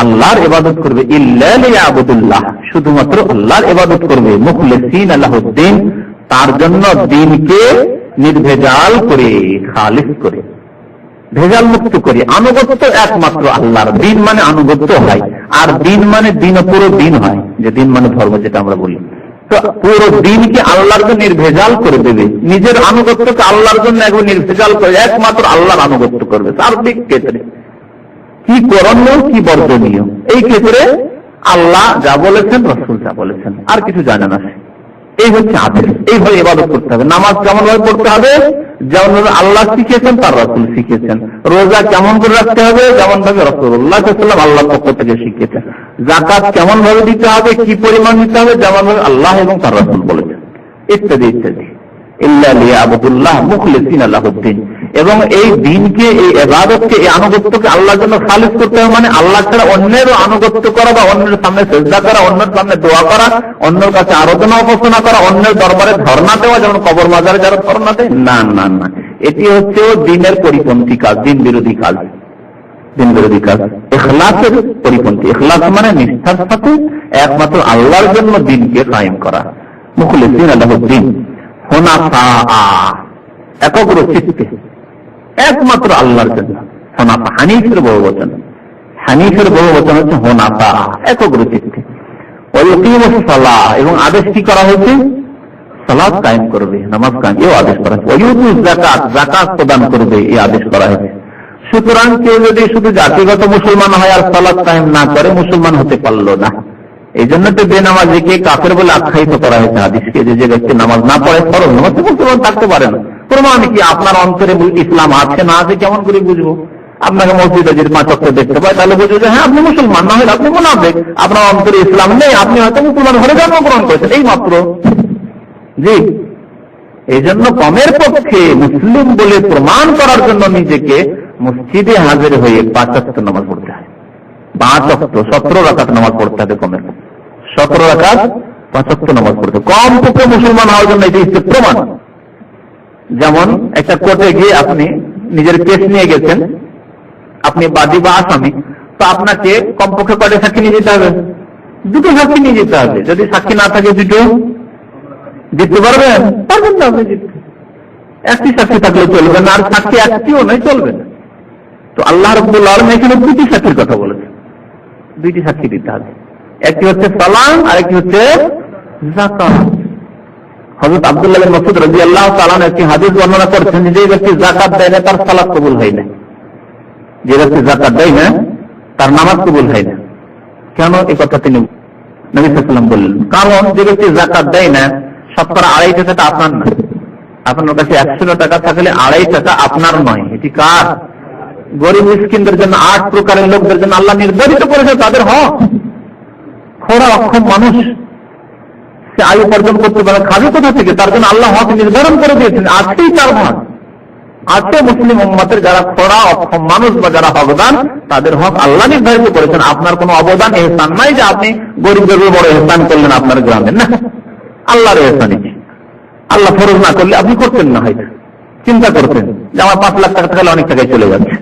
আল্লাহর ইবাদত করবে, ইল্লা লিয়াবুদুল্লাহ, শুধুমাত্র আল্লাহর ইবাদত করবে, মুখলিসিনা লাহুদ্দীন, তার জন্য দ্বীনকে নির্ভেজাল করে, খালিস করে, ভেজাল মুক্ত করে। আনুগত্য একমাত্র আল্লাহর। দিন মানে আনুগত্য হয়, আর দিন মানে দিন, পুরো দিন হয়, যে দিন মানে ধর্ম যেটা আমরা বলি। তো পুরো দিনকে আল্লাহর জন্য নির্ভেজাল করে দেবে, নিজের আনুগত্যকে আল্লাহর জন্য একবার নির্ভেজাল করে একমাত্র আল্লাহর আনুগত্য করবে। সার্বিক ক্ষেত্রে কি করণীয় কি বর্জনীয়, এই ক্ষেত্রে আল্লাহ যা বলেছেন, রাসূল যা বলেছেন, আর কিছু জানে না। এই হচ্ছে আদেশ। এইভাবে ইবাদত করতে হবে। নামাজ কেমন ভাবে পড়তে হবে? যেমন ভাবে আল্লাহ শিখিয়েছেন, তার রাসূল শিখিয়েছেন। রোজা কেমন করে রাখতে হবে? যেমন ভাবে রাসূলুল্লাহ সাল্লাল্লাহু আলাইহি ওয়াসাল্লাম আল্লাহর পক্ষ থেকে শিখিয়েছেন। যাকাত কেমন ভাবে দিতে হবে, কি পরিমাণ দিতে হবে, যেমন ভাবে আল্লাহ এবং তার রাসূল বলেছেন, ইত্যাদি ইত্যাদি। ইল্লা লিয়াবুদুল্লাহ মুখলিসিনা লাহুদ্দীন। এবং এই দ্বীনকে, এই ইবাদতকে, এই আনুগত্যকে আল্লাহর জন্য খালিস করতে হবে, মানে আল্লাহ ছাড়া অন্যের আনুগত্য করা বা অন্যের সামনে সিজদা করা, অন্যের সামনে দোয়া করা, অন্যের কাছে আরাধনা উপাসনা করা, অন্যের দরবারে ধর্ণা দেওয়া, যেমন কবর মাজারে যারা ধর্ণা দেয়, না না না, এটি হচ্ছে দ্বীনের পরিপন্থী কাজ, দ্বীন বিরোধী কাজ, দ্বীন বিরোধী কাজ, ইখলাসের পরিপন্থী। ইখলাস মানে নিষ্ঠার সাথে একমাত্র আল্লাহর জন্য দ্বীনকে কায়েম করা, মুখলিসিনা লাহুদ্দীন হুনাফা, একগ্র চিত্তে একমাত্র আল্লাহর জন্য। হুনাফা হানিফের বহুবচন, হানিফের বহুবচন হচ্ছে হুনাফা, একগ্র চিত্তে। ওয়ায়ুকিমুস সালাহ, এবং আদেশ কি করা হয়েছে? সালাত কায়েম করবে, নামাজ কায়েম, এই আদেশ করা হয়েছে। ওয়ায়ুতুজ যাকাত, যাকাত প্রদান করবে, এই আদেশ করা হয়েছে। সুতরাং কেউ যদি শুধু জাতিগত মুসলমান হয় আর সালাত কায়েম না করে, মুসলমান হতে পারলো না। এই জন্য তো বেনামাজিকে কাফের বলে আখ্যায়িত করা হয়েছে হাদিসকে, যে ব্যক্তি নামাজ না পড়ে ফরজ নামাজ মুসলমান থাকতে পারে না। প্রমাণ কি? আপনার অন্তরে ইসলাম আছে না আছে কেমন করে বুঝবো? আপনাকে মসজিদে যদি 5 ওয়াক্ত দেখতে পাই, তাহলে বুঝবো যে হ্যাঁ আপনি মুসলমান, না হলে আপনি মুনাফিক, আপনার অন্তরে ইসলাম নেই, আপনি হয়তো মুসলমান ঘরে জন্মগ্রহণ করেছেন, এই মাত্র। জি, এই জন্য কমের পক্ষে মুসলিম বলে প্রমাণ করার জন্য নিজেকে মসজিদে হাজির হয়ে 5 ওয়াক্ত নামাজ পড়তে হয়। 5 ওয়াক্ত 17 রাকাত নামাজ পড়তে হবে, কমের 17 রাকাত 5 ওয়াক্ত নামাজ পড়তে, কম পক্ষে মুসলমান হওয়ার জন্য এটি হচ্ছে প্রমাণ। যেমন একটা কোর্টে গিয়ে আপনি নিজের কেস নিয়ে গেছেন, আপনি বাদী বা আসামি, তো আপনাকে কমপক্ষে কয়টা সাক্ষী নিয়ে যেতে হবে? 2টো সাক্ষী নিয়ে যেতে হবে। যদি সাক্ষী না থাকে 2টো জিততে পারবেন? পারবেন না আপনি জিততে। একটি সাক্ষী থাকলে চলবে না, আর সাক্ষী একটিও নয়, চলবে না। তো আল্লাহ রাব্বুল আলামিন এখানে 2টি সাক্ষীর কথা বলেছেন, 2টি সাক্ষী দিতে হবে। একটি হচ্ছে সালাম, আর একটি হচ্ছে যাকাত। হযরত আব্দুল্লাহ বিন মাসউদ রাদিয়াল্লাহু তাআলা একটি হাদিস বর্ণনা করেছেন, যে ব্যক্তি যাকাত দেয় না তার সালাত কবুল হয় না, যে ব্যক্তি যাকাত দেয় না তার নামাজ কবুল হয় না। কেন? এই কথা তিনি নবী সাল্লাল্লাহু আলাইহি ওয়াসাল্লাম বললেন, কারণ যে ব্যক্তি যাকাত দেয় না, 2.5% আপনার না, আপনার কাছে 100 টাকা থাকলে 2.5 টাকা আপনার নয়, এটি কার? গরিব মিসকিনদের জন্য, 8 প্রকারের লোকদের জন্য আল্লাহ নির্ধারিত করেছে তাদের হক। খোড়া অক্ষম মানুষ, সে আয়ু উপার্জন করতে পারে, খাবে কোথা থেকে? তার জন্য আল্লাহ হক নির্ধারণ করে দিয়েছেন, আছেই 4 ভাগ আছে। মুসলিম উম্মতের যারা খোড়া অক্ষম মানুষ বা যারা হকদান, তাদের হক আল্লাহ নির্ধারিত করেছেন। আপনার কোনো অবদান, এহসান নাই যে আপনি গরিবদের বড় এহসান করলেন আপনার গ্রামের, না, আল্লাহর এহসানই। আল্লাহ ফরজ না করলে আপনি করতেন না, হয়তো চিন্তা করতেন যে আমার 5 লাখ টাকা থাকলে অনেক টাকায় চলে যাচ্ছে।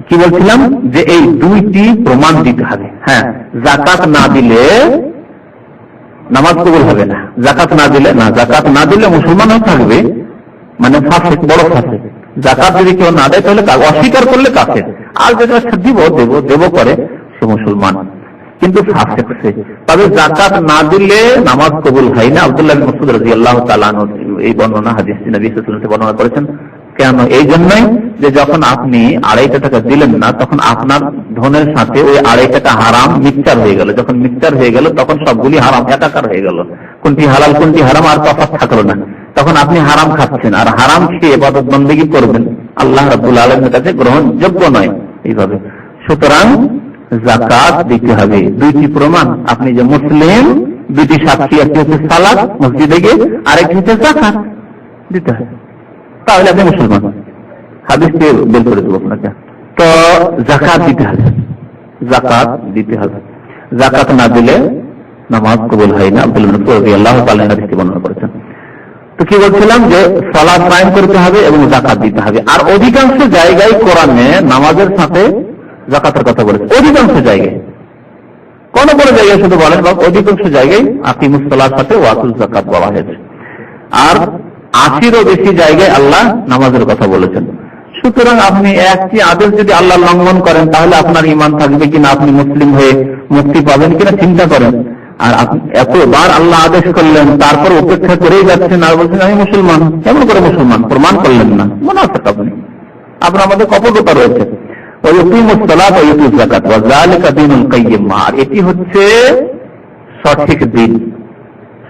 কি বলছিলাম, যে এই 2টি প্রমাণ দিতে হবে। হ্যাঁ, যাকাত না দিলে নামাজ কবুল হবে না। জাকাত না দিলে না, জাকাত না দিলে মুসলমান হয়ে থাকবে, মানে ফাসিক, বড় ফাসিক। জাকাত যদি কেউ না দেয় তাহলে অস্বীকার করলে কাফের, আর যেটা দেব করে সে মুসলমান, কিন্তু ফাসিক সে। তবে জাকাত না দিলে নামাজ কবুল হয় না। আব্দুল্লাহ বিন মাসউদ রাদিয়াল্লাহু তাআলা আনহু এই বর্ণনা হাদিসটি নবী সাল্লাল্লাহু আলাইহি ওয়াসাল্লাম বর্ণনা করেছেন। কেন? এই জন্যই যে যখন আপনি 2.5 টাকা দিলেন না, তখন আপনার ধনের সাথে ওই 2.5 টাকা হারাম মিক্সচার হয়ে গেল। যখন মিক্সচার হয়ে গেল তখন সবগুলি হারাম একাকার হয়ে গেল, কোনটি হালাল কোনটি হারাম আর তফাৎ থাকলো না। তখন আপনি হারাম খাচ্ছেন, আর হারাম খেয়ে ইবাদত বন্দেগী করবেন, আল্লাহ রাব্বুল আলামিনের কাছে গ্রহণযোগ্য নয় এইভাবে। সুতরাং যাকাত দিতে হবে। 2টি প্রমাণ, আপনি যে মুসলিম, 2টি সাক্ষী, একটি হচ্ছে সালাত মসজিদে গিয়ে, আরেকটি হচ্ছে যাকাত দিতে হবে, তাহলে আপনি মুসলমান। হাদিস দিয়ে বের করে দেবো আপনাকে। তো যাকাত দিতে হবে, যাকাত দিতে হবে। যাকাত না দিলে নামাজ কবুল হয় না। আব্দুল্লাহ বিন মাসউদ রাদিয়াল্লাহু তাআলা হাদিসটি বর্ণনা করেছেন। তো কি বলছিলাম, যে সালাত কায়েম করতে হবে এবং যাকাত দিতে হবে। আর অধিকাংশ জায়গায় কোরআনে নামাজের সাথে যাকাতের কথা বলেছে, অধিকাংশ জায়গায়। কোন কোন জায়গায় শুধু বলেন, অধিকাংশ জায়গায় আকিমুস সালাত সাথে ওয়াতুজ যাকাত বলা হয়েছে। আর 80-এরও বেশি জায়গায় আল্লাহ নামাজের কথা বলেছেন। সুতরাং আপনি একটি আদেশ যদি আল্লাহ লঙ্ঘন করেন, তাহলে আপনার ঈমান থাকবে কিনা, আপনি মুসলিম হয়ে মুক্তি পাবেন কিনা চিন্তা করেন। আর আপনি এতবার আল্লাহ আদেশ করলেন, তারপর উপেক্ষা করেই যাচ্ছেন আর বলছেন আমি মুসলমান। কেমন করে মুসলমান? প্রমাণ করলেন না, মনে আছে আপনি? আপনার মধ্যে কপটতা রয়েছে। আর এটি হচ্ছে সঠিক দিন।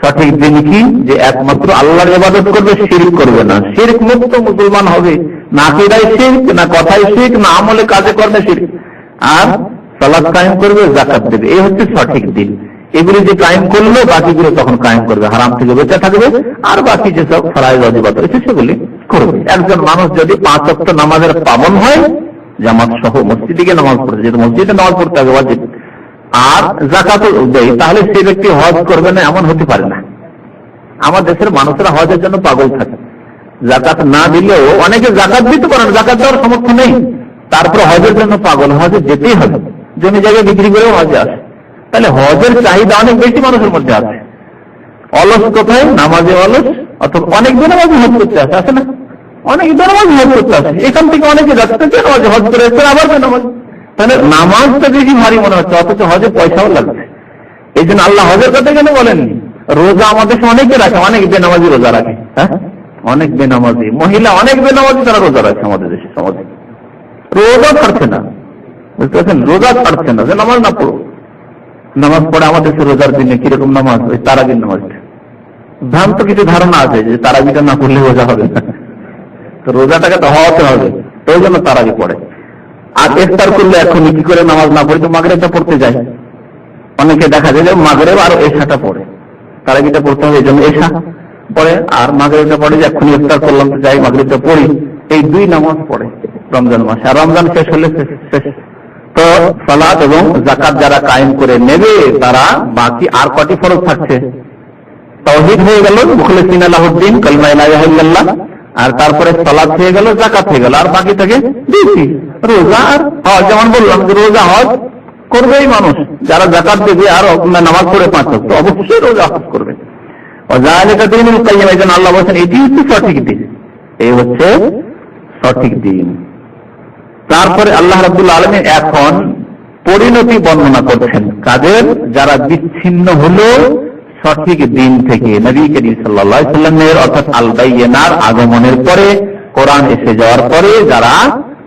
সঠিক দিন কি? যে একমাত্র আল্লাহর ইবাদত করবে, শিরক করবে না, শিরক মুক্ত মুসলমান হবে। না আকীদায় শিরক, না কথায় শিরক, না আমলে কাজে কর্মে শিরক। আর সালাত কায়েম করবে, যাকাত দেবে, এই হচ্ছে সঠিক দিন। এগুলি যে কায়েম করলো, বাকিগুলো তখন কায়েম করবে, হারাম থেকে বেঁচে থাকবে, আর বাকি যেসব ফরজ ওয়াজিবাত রয়েছে সেগুলি করবে। একজন মানুষ যদি 5 ওয়াক্ত নামাজের পাবন হয়, জামাত সহ মসজিদে গিয়ে নামাজ পড়ে, যেহেতু মসজিদে নামাজ পড়তে হবে ওয়াজিব, আর যাকাত দেয়, তাহলে সেই ব্যক্তি হজ করবে না এমন হতে পারে না। আমার দেশের মানুষেরা হজের জন্য পাগল থাকে। যাকাত না দিলেও অনেকে যাকাত দিতে পারেন, যাকাত দেওয়ার সামর্থ্য নেই, তারপর হজের জন্য পাগল, হজে যেতেই হবে, জমি জায়গায় বিক্রি করেও হজে আসে। তাহলে হজের চাহিদা অনেক বেশি মানুষের মধ্যে আছে। অলস কোথায়? নামাজে অলস, অথবা অনেক বেনামাজি হজ করতে আসে, আসে না? অনেক বেনামাজি হজ করতে আসে, এখান থেকে অনেকে যাচ্ছে বেনামাজি হজ করে এসে আবার বেনামাজি। তাহলে নামাজটা বেশি ভারী মনে হচ্ছে, অথচ হজে পয়সাও লাগছে। এই জন্য আল্লাহ হজের কথা কেন বলেননি? রোজা আমাদের অনেকে রাখে, অনেক বেনামাজি রোজা রাখে। হ্যাঁ, অনেক বেনামাজি মহিলা, অনেক বেনামাজি তারা রোজা রাখে আমাদের দেশে, সমাজে রোজা ছাড়ছে না, বুঝতে পারছেন? রোজা ছাড়ছে না, যে নামাজ না পড়ো। নামাজ পড়ে আমাদের দেশে রোজার দিনে কিরকম নামাজ? ওই তারাবির নামাজটা। ভ্রান্ত কিছু ধারণা আছে যে তারাবিটা না পড়লে রোজা হবে না, তো রোজাটাকে তো হওয়াতে হবে, ওই জন্য তারাবি পড়ে। আর ইফতার করলে এখন কি করে নামাজ না পড়ে তো মাগরিবটা পড়তে যায়। অনেকে দেখা যায় যে মাগরিব আর এশাটা পড়ে, তারাবিটা পড়তে হবে, এই জন্য এশা পড়ে, আর মাগরিবটা পড়ে যে এখন ইফতার করলাম তো যাই মাগরিবটা পড়ি। এই 2 নামাজ পড়ে রমজান মাসে, আর রমজান শেষ হলে শেষ। তো সালাত এবং যাকাত যারা কায়েম করে নেবে, তারা বাকি আর কটি ফরজ থাকছে? তাওহীদ হয়ে গেল, মুখলিসিনা লাহুদ্দিন, কালিমা লা ইলাহা ইল্লাল্লাহ, আর তারপরে সালাত হয়ে গেল, যাকাত হয়ে গেল, আর বাকি থাকে 2টি, রোজা আর হজ। যেমন বললাম যে রোজা হজ করবেই মানুষ, যারা যাকাত দেবে আর নামাজ পড়ে 5 ওয়াক্ত, অবশ্যই রোজা হজ করবে। ওয়াযালিকা দীনুল কাইয়্যিম, এই জন্য আল্লাহ বলেছেন এটি হচ্ছে সঠিক দিন, এই হচ্ছে সঠিক দিন। তারপরে আল্লাহ রাব্বুল আলামিন এখন পরিণতি বর্ণনা করছেন কাদের? যারা বিচ্ছিন্ন হলো সঠিক দিন থেকে, নবী করিম সাল্লাল্লাহু আলাইহি ওয়াসাল্লামের অর্থাৎ আল বাইয়িনার আগমনের পরে, কোরআন এসে যাওয়ার পরে যারা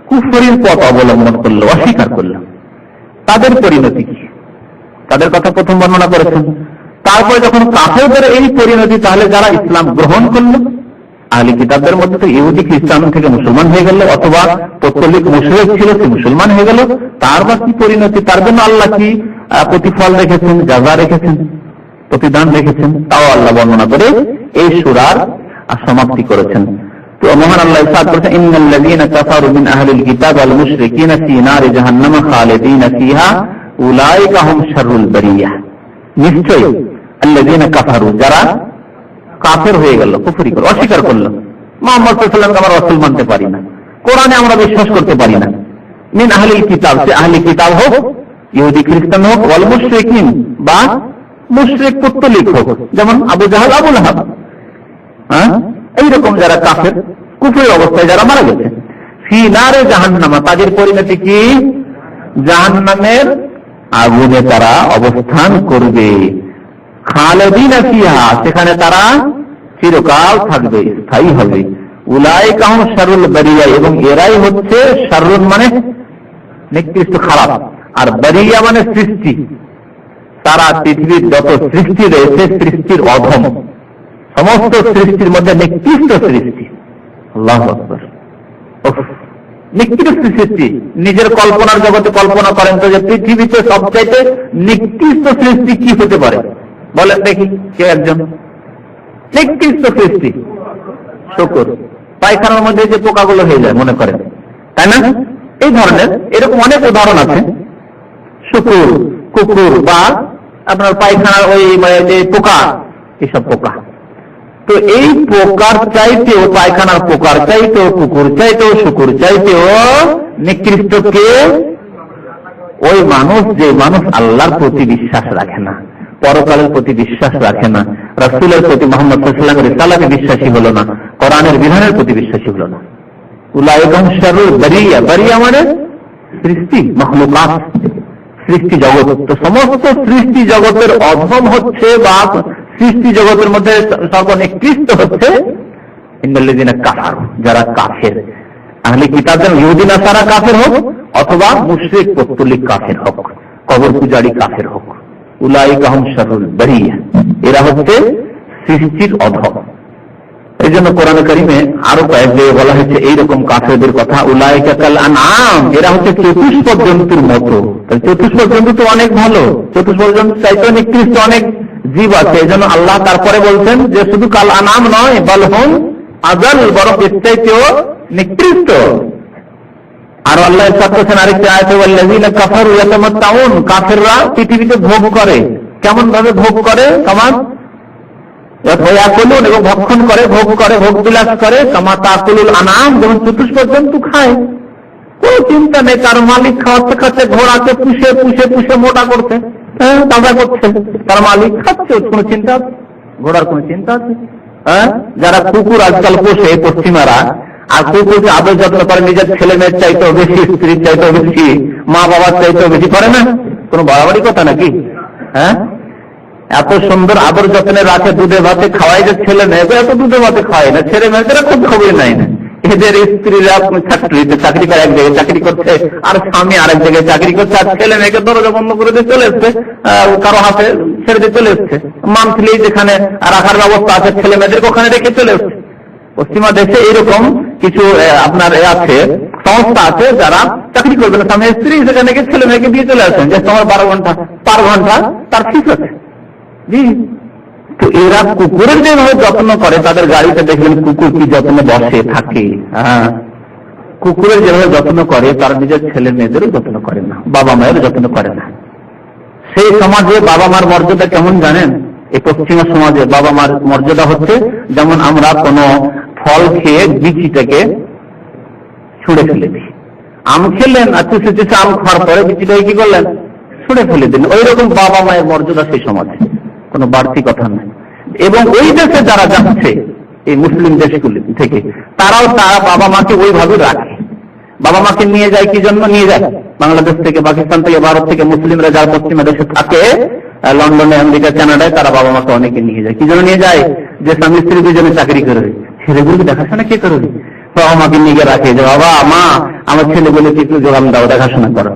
কুফরির পথ অবলম্বন করলো, অস্বীকার করলো, তাদের পরিণতি কি? তাদের কথা প্রথম বর্ণনা করেছেন। তারপরে যখন কাফেরদের এই পরিণতি, তাহলে যারা ইসলাম গ্রহণ করলো, আহলে কিতাবদের মধ্যে তো ইহুদি খ্রিস্টান থেকে মুসলমান হয়ে গেল, অথবা পৌত্তলিক মুশরিক ছিল সে মুসলমান হয়ে গেল, তার বা কি পরিণতি, তার জন্য আল্লাহ কি প্রতিফল রেখেছেন, জাযা রেখেছেন, প্রতিদান রেখেছেন, তাও আল্লাহ বর্ণনা করে এই সূরার সমাপ্তি করেছেন। তো মহান আল্লাহ ইরশাদ করেছেন, ইন্নাল্লাযীনা কাফারু মিন আহলিল কিতাব ওয়াল মুশরিকিনা ফী নারি জাহান্নাম খালিদিনা ফীহা উলাইকা হুম শাররুল বারিয়াহ। নিশ্চয়ই আল্লাযীনা কাফারু, যারা কাফের হয়ে গেল, কুফরি করল, অস্বীকার করল, মুহাম্মদ সাল্লাল্লাহু আলাইহি ওয়াসাল্লামকে আমরা রাসূল মানতে পারি না, কোরআনে আমরা বিশ্বাস করতে পারি না, মিন আহলিল কিতাব, সে আহলি কিতাব হোক, ইহুদি খ্রিস্টান হোক, ওয়াল মুশরিকিন বা মুশরিক পৌত্তলিক হোক, যেমন আবু জাহল, আবু লাহাব, এইরকম যারা কাফের কুফরের অবস্থায় যারা মারা গেছে, ফি নারে জাহান্নামা, তাদের পরিণতি কি জাহান্নামের আগুনে তারা অবস্থান করবে, খালিদিনা ফিহা, সেখানে তারা চিরকাল থাকবে, স্থায়ী হবে, উলাইকা হুম শাররুল বারিয়া, এবং এরাই হচ্ছে শাররুন মানে নিকৃষ্ট, খারাপ, আর বারিয়া মানে সৃষ্টি, তারা পৃথিবীর যত সৃষ্টি রয়েছে সৃষ্টির অধম, সমস্ত সৃষ্টির মধ্যে নিকৃষ্ট সৃষ্টি। আল্লাহু আকবার, নিকৃষ্ট সৃষ্টি। নিজের কল্পনার জগতে কল্পনা করেন তো যে পৃথিবীতে সবচাইতে নিকৃষ্ট সৃষ্টি কি হতে পারে, বলেন দেখি কে একজন। নিকৃষ্ট সৃষ্টি শুকর, পায়খানার মধ্যে যে পোকাগুলো হয়ে যায় মনে করেন, তাই না? এই ধরনের এরকম অনেক উদাহরণ আছে, শুকুর, কুকুর বা আপনার পায়খানার ওই যে পোকা, এসব পোকা। তো এই পোকার চাইতেও, পায়খানার পোকার চাইতেও, কুকুর চাইতেও, শুকুর চাইতেও নিকৃষ্ট কে? ওই মানুষ, যে মানুষ আল্লাহর প্রতি বিশ্বাস রাখে না, পরকালের প্রতি বিশ্বাস রাখে না, রাসূলের প্রতি, মুহাম্মদ সাল্লাল্লাহু আলাইহি ওয়াসাল্লামের রিসালাতে বিশ্বাসী হলো না, কোরআনের বিধানের প্রতি বিশ্বাসী হলো না। উলাইকা হুম শাররুল বারিয়া, বারিয়া মানে সৃষ্টি, মাখলুকাত, সৃষ্টি জগৎ। তো সমস্ত সৃষ্টি জগতের অধম হচ্ছে, বা সৃষ্টি জগতের মধ্যে সর্বনিকৃষ্ট হচ্ছে ইন্নাল্লাযীনা কাফারু, যারা কাফের। আহলে কিতাবদের ইহুদি নাসারা কাফের হোক, অথবা মুশরিক পৌত্তলিক কাফের হোক, কবর পূজারী কাফের হোক, উলাইকা হুম শাররুল বারিয়া, এরা হচ্ছে সৃষ্টির অধম। এই জন্য কোরআনে কারিমে আরো কয়েক জায়গায় বলা হয়েছে এইরকম কাফেরদের কথা, উলাইকা কাল আনআম, এরা হচ্ছে চতুষ্পদ জন্তুর মতো। চতুষ্পদ জন্তু তো অনেক ভালো, চতুষ্পদ জন্তু চাইতে নিকৃষ্ট অনেক জীব আছে। এই জন্য আল্লাহ তারপরে বলছেন যে শুধু কাল আনআম নয়, বল হুম আযাল, বরং এর চাইতেও নিকৃষ্ট। আর আল্লাহ ইরশাদ করেছেন আরেকটি আয়াতে, ওয়াল্লাযীনা কাফারু ইয়াতামাত্তাউন, কাফেররা পৃথিবীতে ভোগ করে। কেমন ভাবে ভোগ করে? কামান ইয়াকুলুন, এবং ভক্ষণ করে, ভোগ করে, ভোগ বিলাস করে, কামা তাকুলুল আনআম, যেমন চতুষ্পদ জন্তু খায়। কোন চিন্তা নেই, তার মালিক খাওয়াতে খাচ্ছে, ঘোড়াকে পুষে পুষে পুষে মোটা করছে, তাজা করছে, তার মালিক খাচ্ছে, কোন চিন্তা আছে? ঘোড়ার কোন চিন্তা আছে? যারা কুকুর আজকাল পোষে পশ্চিমারা, আর কুকুরকে আদর যত্ন করে নিজের ছেলে মেয়ের চাইতেও বেশি, স্ত্রীর চাইতেও বেশি, মা বাবার চাইতেও বেশি করে না? কোন বাড়াবাড়ি কথা নাকি? এত সুন্দর আদর যত্নে রাখে, দুধে ভাতে খাওয়াই যে ছেলে মেয়ে, এত দুধে ভাতে খাওয়াই না, ছেলে মেয়েদের খুব খবর নাই না। এদের স্ত্রীরা ফ্যাক্টরিতে চাকরি করে, এক জায়গায় চাকরি করছে, আর স্বামী আরেক জায়গায় চাকরি করছে, আর ছেলে মেয়েকে দরজা বন্ধ করে দিয়ে চলে এসছে, কারো হাতে ছেড়ে দিয়ে চলে এসছে। মান্থলি যেখানে রাখার ব্যবস্থা আছে, ছেলে মেয়েদেরকে ওখানে রেখে চলে এসছে। পশ্চিমা দেশে এরকম কিছু আপনার আছে, সংস্থা আছে, যারা চাকরি করবে না, স্বামী স্ত্রী সেখানে ছেলে মেয়েকে দিয়ে চলে আসেন, যে তোমার 12 ঘন্টা 4 ঘন্টা তার ফিস আছে। তো এরা কুকুরের যেভাবে যত্ন করে, তাদের গাড়িতে দেখবেন কুকুর কি যত্নে বসে থাকে, কুকুরের যেভাবে যত্ন করে, তার নিজের ছেলে মেয়েদেরও যত্ন করে না, বাবা মায়ের যত্ন করে না। সেই সমাজে বাবা মার মর্যাদা কেমন জানেন? এই পশ্চিমা সমাজে বাবা মার মর্যাদা হচ্ছে, যেমন আমরা কোনো ফল খেয়ে বিচিটাকে ছুঁড়ে ফেলে দিই। আম খেলেন, আর চুষে চুষে আম খাওয়ার পরে বিচিটাকে কি করলেন? ছুঁড়ে ফেলে দিন। ওই রকম বাবা মায়ের মর্যাদা সেই সমাজে, কোনো বাড়তি কথা নাই। এবং ওই দেশে যারা যাচ্ছে, এই মুসলিম দেশগুলি থেকে, তারা বাবা মাকে ওইভাবে রাখে। বাবা মাকে নিয়ে যায় কি জন্য? নিয়ে যায় বাংলাদেশ থেকে, পাকিস্তান থেকে, ভারত থেকে মুসলিমরা যারা পশ্চিমা দেশে থাকে, লন্ডনে, আমেরিকা, কানাডায়, তারা বাবা মাকে অনেকে নিয়ে যায়। কি জন্য নিয়ে যায়? যে স্বামী স্ত্রী দুজনে চাকরি করবে, ছেলেগুলোকে দেখাশোনা কে করবে? বাবা মাকে নিয়ে রাখে, যে বাবা মা আমার ছেলেগুলোকে একটু জোগান দাও, দেখাশোনা করো।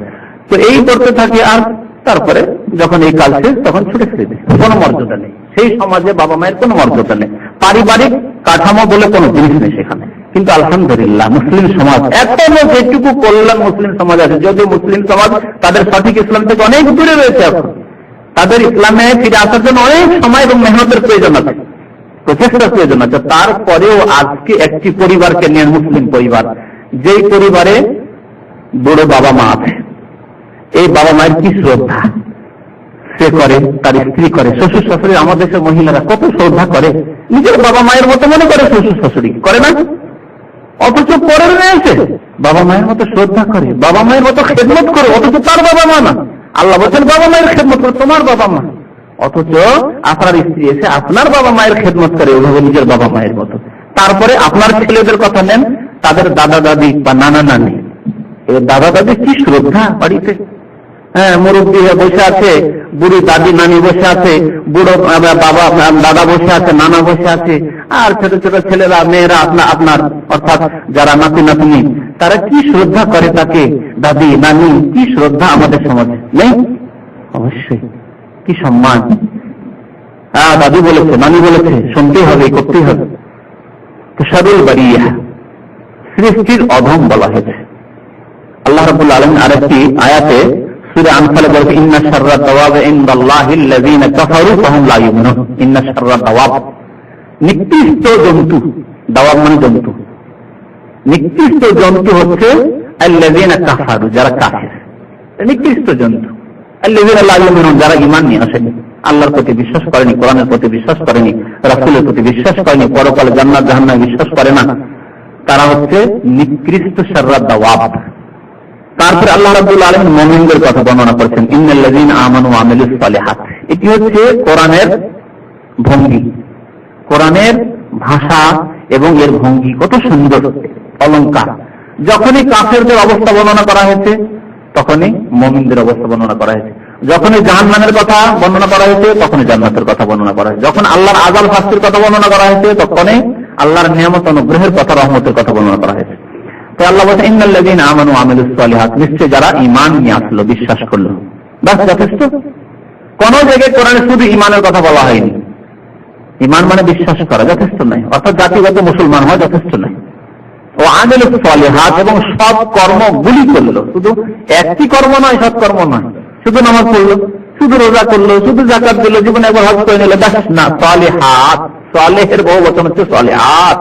তো এই করতে থাকে, আর তারপরে যখন এই কাল শেষ তখন ছুটে ফিরে দেয়, কোনো মর্যাদা নেই। সেই সমাজে বাবা মায়ের কোনো মর্যাদা নেই, পারিবারিক কাঠামো বলে কোনো জিনিস নেই সেখানে। কিন্তু আলহামদুলিল্লাহ মুসলিম সমাজ এখনো যেটুকু কল্যাণ মুসলিম সমাজ আছে, যদিও মুসলিম সমাজ তাদের সঠিক ইসলাম থেকে অনেক দূরে রয়েছে, এখন তাদের ইসলামে ফিরে আসার জন্য অনেক সময় এবং মেহনতের প্রয়োজন আছে, প্রচেষ্টার প্রয়োজন আছে। তারপরেও আজকে একটি পরিবারকে নিয়ে, মুসলিম পরিবার, যেই পরিবারে বুড়ো বাবা মা আছে, এই বাবা মায়ের কি শ্রদ্ধা সে করে, তার স্ত্রী করে, শ্বশুর শাশুড়ি, আমাদের দেশের মহিলারা কত শ্রদ্ধা করে, নিজের বাবা মায়ের মতো মনে করে শ্বশুর শাশুড়ি, করে না? অথচ পরের রয়েছে বাবা মায়ের মতো শ্রদ্ধা করে, বাবা মায়ের মতো খেদমত করে, অথচ তার বাবা মা না। আল্লাহ বলছেন বাবা মায়ের খেদমত করে, তোমার বাবা মা, অথচ আপনার স্ত্রী এসে আপনার বাবা মায়ের খেদমত করে ওইভাবে নিজের বাবা মায়ের মতো। তারপরে আপনার ছেলেদের কথা নেন, তাদের দাদা দাদি বা নানা নানি, দাদা দাদি কি শ্রদ্ধা বাড়িতে, হ্যাঁ, মুরব্বী বসে আছে, বুড়ি দাদি নানি বসে আছে, বুড়ো বাবা দাদা বসে আছে, নানা বসে আছে, আর ছোট ছোট ছেলেরা মেয়েরা আপনার অর্থাৎ যারা নাতি নাতনি, তারা কি শ্রদ্ধা করে তাকে, দাদি নানি, কি শ্রদ্ধা আমাদের সমাজে নেই? অবশ্যই, কি সম্মান। দাদি বলেছে, নানি বলেছে, শুনতেই হবে, করতেই হবে। তো সরল বাড়িয়া সৃষ্টির অধম বলা হয়েছে। আল্লাহ রাব্বুল আলামিন আরেকটি আয়াতে সূরা আনফালে বলেছে, ইন্না শাররা দাওয়াব ইনদাল্লাহিল্লাযীনা কাফারু ফাহুম লা ইউমিনুন। ইন্না শাররা দাওয়াব, নিকৃষ্ট জন্তু, দাওয়াব মানে জন্তু, নিকৃষ্ট জন্তু হচ্ছে আল্লাযীনা কাফারু, যারা কাফির, নিকৃষ্ট জন্তু। আল্লাযীনা লা ইউমিনুন, যারা ঈমান নিয়ে আসেনি, আল্লাহর প্রতি বিশ্বাস করেনি, কোরআনের প্রতি বিশ্বাস করেনি, রাসূলের প্রতি বিশ্বাস করেনি, পরকালে জান্নাত জাহান্নামে বিশ্বাস করে না, তারা হচ্ছে নিকৃষ্ট শাররা দাওয়াব। তারপরে আল্লাহ রাব্বুল আলামিন মুমিনদের কথা বর্ণনা করেছেন, ইন্নাল্লাযীনা আমানু ওয়া আমিলুস সালিহাত। এটি হচ্ছে কোরআনের ভঙ্গি, কোরআনের ভাষা এবং এর ভঙ্গি কত সুন্দর, অলংকার। যখনই কাফেরদের অবস্থা বর্ণনা করা হয়েছে তখনই মুমিনদের অবস্থা বর্ণনা করা হয়েছে, যখনই জাহান্নামের কথা বর্ণনা করা হয়েছে তখনই জান্নাতের কথা বর্ণনা করা হয়েছে, যখন আল্লাহর আযাব শাস্তির কথা বর্ণনা করা হয়েছে তখনই আল্লাহর নিয়ামত অনুগ্রহের কথা, রহমতের কথা বর্ণনা করা হয়েছে। তো আল্লাহ বলেন, ইন্নাল্লাযীনা আমানু ওয়া আমিলুস সালিহাত, নিশ্চয় যারা ঈমান নিয়ে আসলো, বিশ্বাস করলো, বাস যথেষ্ট। কোন জায়গায় কোরআনে শুধু ঈমানের কথা বলা হয়নি, ঈমান মানে বিশ্বাস করা, যথেষ্ট নয়, অর্থাৎ জাতিগত মুসলমান হওয়া যথেষ্ট নয়। ও আমিলুস সালিহাত, এবং সৎ কর্মগুলি করলো, শুধু একটি কর্ম নয়, সৎ কর্ম নয়, শুধু নামাজ পড়লো, শুধু রোজা করলো, শুধু যাকাত দিল, জীবনে একবার হজ করে নিল, বাস না। সালিহাত, সালেহের বহু বচন হচ্ছে সালিহাত,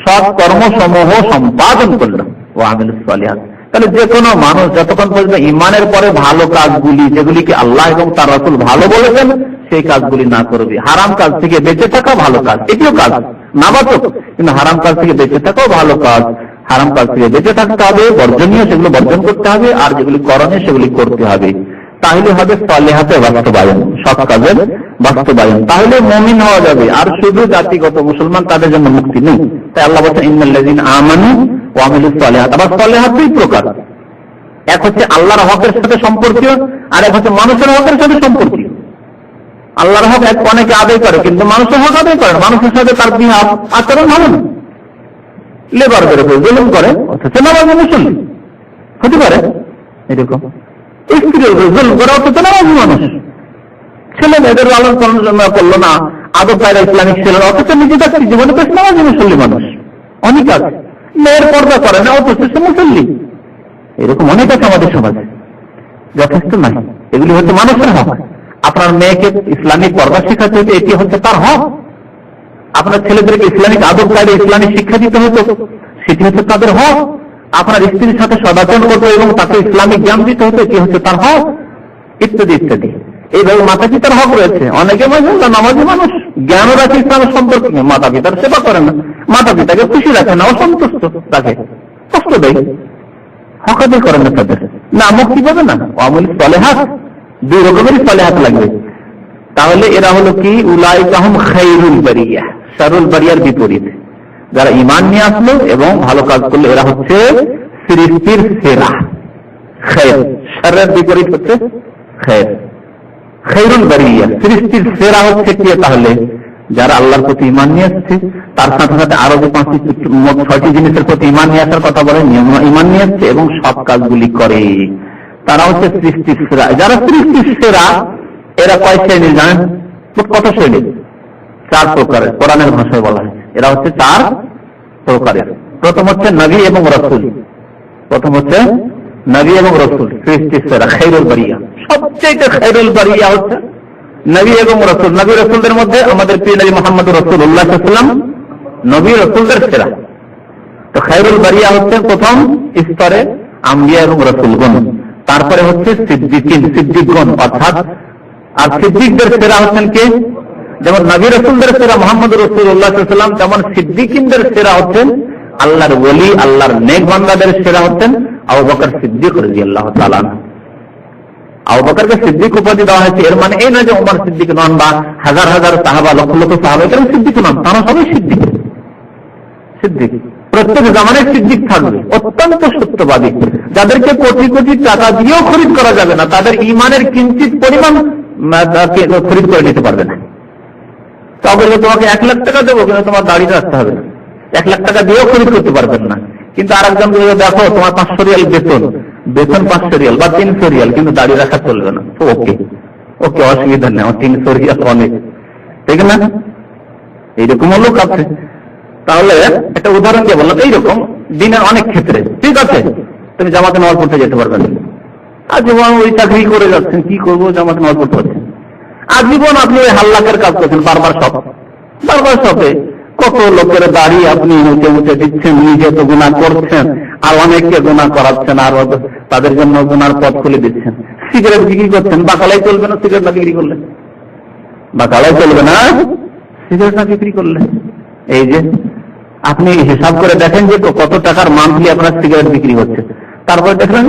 সৎ কর্মসমূহ সম্পাদন করলো, ও আমিলুস সালিহাত। তাহলে যে কোনো মানুষ যতক্ষণ পর্যন্ত ঈমানের পরে ভালো কাজগুলি, যেগুলিকে আল্লাহ এবং তার রাসূল ভালো বলেছেন, সেই কাজগুলি না করবে, হারাম কাজ থেকে বেঁচে থাকা ভালো কাজ, এটিও কাজ নাবাচক, কিন্তু হারাম কাজ থেকে বেঁচে থাকাও ভালো কাজ। হারাম কাজ থেকে বেঁচে থাকতে হবে, বর্জনীয় সেগুলো বর্জন করতে হবে, আর যেগুলি করণীয় সেগুলি করতে হবে। তাহলে হবে সালেহাতের বাস্তবায়ন, সৎ কাজের বাস্তবায়ন, তাহলে মুমিন হওয়া যাবে। আর শুধু জাতিগত মুসলমান, তাদের জন্য মুক্তি নেই। তাই আল্লাহ বলেন, ইন্নাল্লাযীনা আমানু ওয়া আমিলুস সালিহাত। আবার সালেহাত দুই প্রকার, এক হচ্ছে আল্লাহর হকের সাথে সম্পর্কীয়, আর এক হচ্ছে মানুষের হকের সাথে সম্পর্কীয়। আল্লাহর হক অনেকে আদায় করে, কিন্তু মানুষের হক আদায় করে, মানুষের সাথে তার বিহেভ আচরণ ভালো না, লেবার করে জুলুম করে, অথচ নামাজি মুসলিম হতে পারে এরকম, স্ত্রীর উপর জুলুম করে, অথচ নামাজি মানুষ, ছেলে মেয়েদের লালন পালন করলো না, আদব কায়দা ইসলামিক ছিল, অথচ নিজেদের জীবনে বেশ নামাজি মুসলিম মানুষ অনেক আছে, মেয়ের পর্দা করে না, অথচ সে মুসলিম, এরকম অনেক আছে আমাদের সমাজে। যথেষ্ট নাই, এগুলি হচ্ছে মানুষের হক। আপনার মেয়েকে ইসলামিক পর্দা শিখাতে হতো, এটি হচ্ছে তার হক। আপনার ছেলেদেরকে ইসলামিক আদব কায়দা ইসলামিক শিক্ষা দিতে হতো, সেটি হচ্ছে তাদের হক। আপনার স্ত্রীর সাথে সদাচরণ করতে এবং তাকে ইসলামিক জ্ঞান দিতে হতো, এটি হচ্ছে তার হক, ইত্যাদি ইত্যাদি। এইভাবে মাতা পিতার হক রয়েছে। অনেকে নামাজি মানুষ, জ্ঞানও রাখে ইসলামের সম্পর্কে, মাতা পিতার সেবা করে না, মাতা পিতাকে খুশি রাখে না, অসন্তুষ্ট রাখে, কষ্ট দেয়, হক আদায় করে না তাদের, না মুক্তি পাবে না। আমিলুস সালিহাত, দুই রকমেরই সালিহাত লাগবে। তাহলে এরা হলো কি, উলাইকা হুম খায়রুল বারিয়া, শারুল বারিয়ার বিপরীত। যারা ঈমান নিয়ে আসলো এবং ভালো কাজ করলো, এরা হচ্ছে সৃষ্টির সেরা। খায়র, শারের বিপরীত হচ্ছে খায়র, খায়রুল বারিয়া, সৃষ্টির সেরা হচ্ছে কে? তাহলে যারা আল্লাহর প্রতি ঈমান নিয়ে আসছে, তার সাথে সাথে আরো যে 6টি জিনিসের প্রতি ঈমান নিয়ে আসার কথা বলে, ঈমান নিয়ে আসছে এবং সব কাজগুলি করে, তারা হচ্ছে সৃষ্টির সেরা। যারা সৃষ্টির সেরা, এরা কয় শ্রেণীর জানেন? কত শ্রেণী? চার প্রকারের, কোরআনের ভাষায় বলা হয় এরা হচ্ছে চার প্রকারের। প্রথম হচ্ছে নবী এবং রাসূল। প্রথম হচ্ছে নবী এবং রাসূল, সৃষ্টির সেরা, খায়রুল বারিয়া। সবচেয়ে খায়রুল বারিয়া হচ্ছে নবী এবং রাসূল। নবী রাসূলদের মধ্যে আমাদের প্রিয় নবী মুহাম্মদ রাসূলুল্লাহ সাল্লাল্লাহু আলাইহি ওয়াসাল্লাম নবী রাসূলদের সেরা। তো খায়রুল বারিয়া হচ্ছে প্রথম স্তরে আম্বিয়া এবং রাসূলগণ। তারপরে হচ্ছে সিদ্দিকগণ, অর্থাৎ আর সিদ্দিকদের সেরা হচ্ছেন কে? যেমন নবী রাসূলদের সেরা মুহাম্মদ রাসূলুল্লাহ সাল্লাল্লাহু আলাইহি ওয়াসাল্লাম, তেমন সিদ্দিকদের সেরা হচ্ছেন আল্লাহর ওলি, আল্লাহর নেক বান্দাদের সেরা হচ্ছেন আবু বকর সিদ্দিক রাদিয়াল্লাহু তাআলা। আবু বকরকে সিদ্দিক উপাধি দেওয়া হয়েছে, এর মানে এই নয় যে ওমর সিদ্দিক নন বা হাজার হাজার সাহাবা, লক্ষ লক্ষ সাহাবা কেন সিদ্দিক নন, তারা সবাই সিদ্দিক। সিদ্দিক প্রত্যেক জামানের সিদ্দিক থাকবে, অত্যন্ত সত্যবাদী, যাদেরকে কোটি কোটি টাকা দিয়েও খরিদ করা যাবে না, তাদের ইমানের কিঞ্চিত পরিমাণ খরিদ করে নিতে পারবে না। তবে তোমাকে 1 লাখ টাকা দেবো, কিন্তু তোমার দাড়ি রাখতে হবে না, 1 লাখ টাকা দিয়েও খরিদ করতে পারবেন না। কিন্তু আরেকজন দেখো তোমার 500 রিয়াল বেতন 500 রিয়াল বা 300 রিয়াল, কিন্তু দাড়ি রাখা চলবে না, তো ওকে ওকে অসুবিধা নেই, আমার 300 রিয়াল অনেক, ঠিক না? এইরকমও লোক আছে। তাহলে একটা উদাহরণ দিয়ে বললাম, এইরকম দিনের অনেক ক্ষেত্রে, ঠিক আছে, তুমি জামাতে নামাজ পড়তে যেতে পারবেন না, আজীবন ওই চাকরি করে যাচ্ছেন, কি করবো, জামাতে নামাজ পড়তে পারছেন, আজীবন আপনি ওই হাল্লাকের কাজ করছেন, বারবার শপে কত লোকের দাড়ি আপনি মুছে মুছে দিচ্ছেন, নিজে তো গুনাহ করছেন আর অনেককে গুনাহ করাচ্ছেন, আর তাদের জন্য গুনার পথ খুলে দিচ্ছেন। সিগারেট বিক্রি করছেন, বাকালাই চলবে না সিগারেট না বিক্রি করলে, বাকালাই চলবে না সিগারেট না বিক্রি করলে। এই যে আপনি হিসাব করে দেখেন যে কত টাকার মান্থলি আপনার সিগারেট বিক্রি হচ্ছে, তারপরে দেখলেন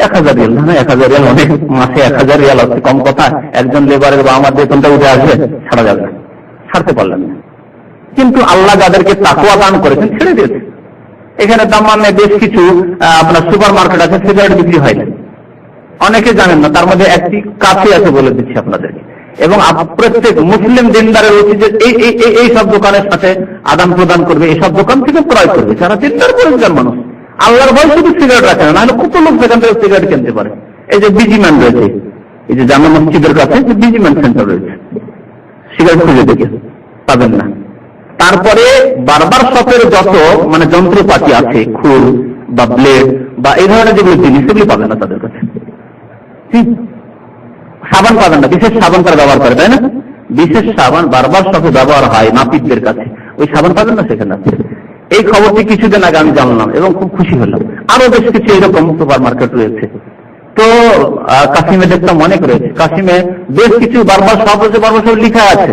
1000 রিয়াল, না 1000 রিয়াল অনেক, মাসে 1000 রিয়াল হচ্ছে কম কথা, একজন লেবারের বা আমার বেতনটা উঠে আসবে, ছাড়া যাবে না, ছাড়তে পারলেন না। কিন্তু আল্লাহ যাদেরকে তাকওয়া দান করেছেন ছেড়ে দিয়েছে। এখানে দাম্মামে বেশ কিছু আপনার সুপার মার্কেট আছে, সিগারেট বিক্রি হয় না, অনেকে জানেন না, তার মধ্যে একটি কাছে আছে বলে দিচ্ছি আপনাদেরকে। এবং প্রত্যেক মুসলিম দিনদারের উচিত যে এই সব দোকানের সাথে আদান প্রদান করবে, এইসব দোকান থেকে ক্রয় করবে যারা দিনদার পরিষ্কার মানুষ, আল্লাহর ভয় শুধু সিগারেট রাখে না, নাহলে কত লোক সেখান থেকে সিগারেট কিনতে পারে। এই যে বিজিম্যান রয়েছে, এই যে জামা মসজিদের কাছে যে বিজিম্যান সেন্টার রয়েছে, সিগারেট খুঁজে দেখে পাবেন না। তারপরে বারবার শপের যত মানে যন্ত্রপাতি আছে, খুর বা ব্লেড বা এই ধরনের যেগুলো জিনিস, সেগুলি পাবেন না তাদের কাছে। সাবান পাবেন না, বিশেষ সাবান তারা ব্যবহার করে, তাই না? বিশেষ সাবান বারবার শপে ব্যবহার হয় নাপিতদের কাছে, ওই সাবান পাবেন না সেখানে। এই খবরটি কিছুদিন আগে আমি জানলাম এবং খুব খুশি হলাম। আরো বেশ কিছু এরকম সুপার মার্কেট রয়েছে। তো কাশিমে দেখলাম অনেক রয়েছে, কাশিমে বেশ কিছু বারবার সব লিখা আছে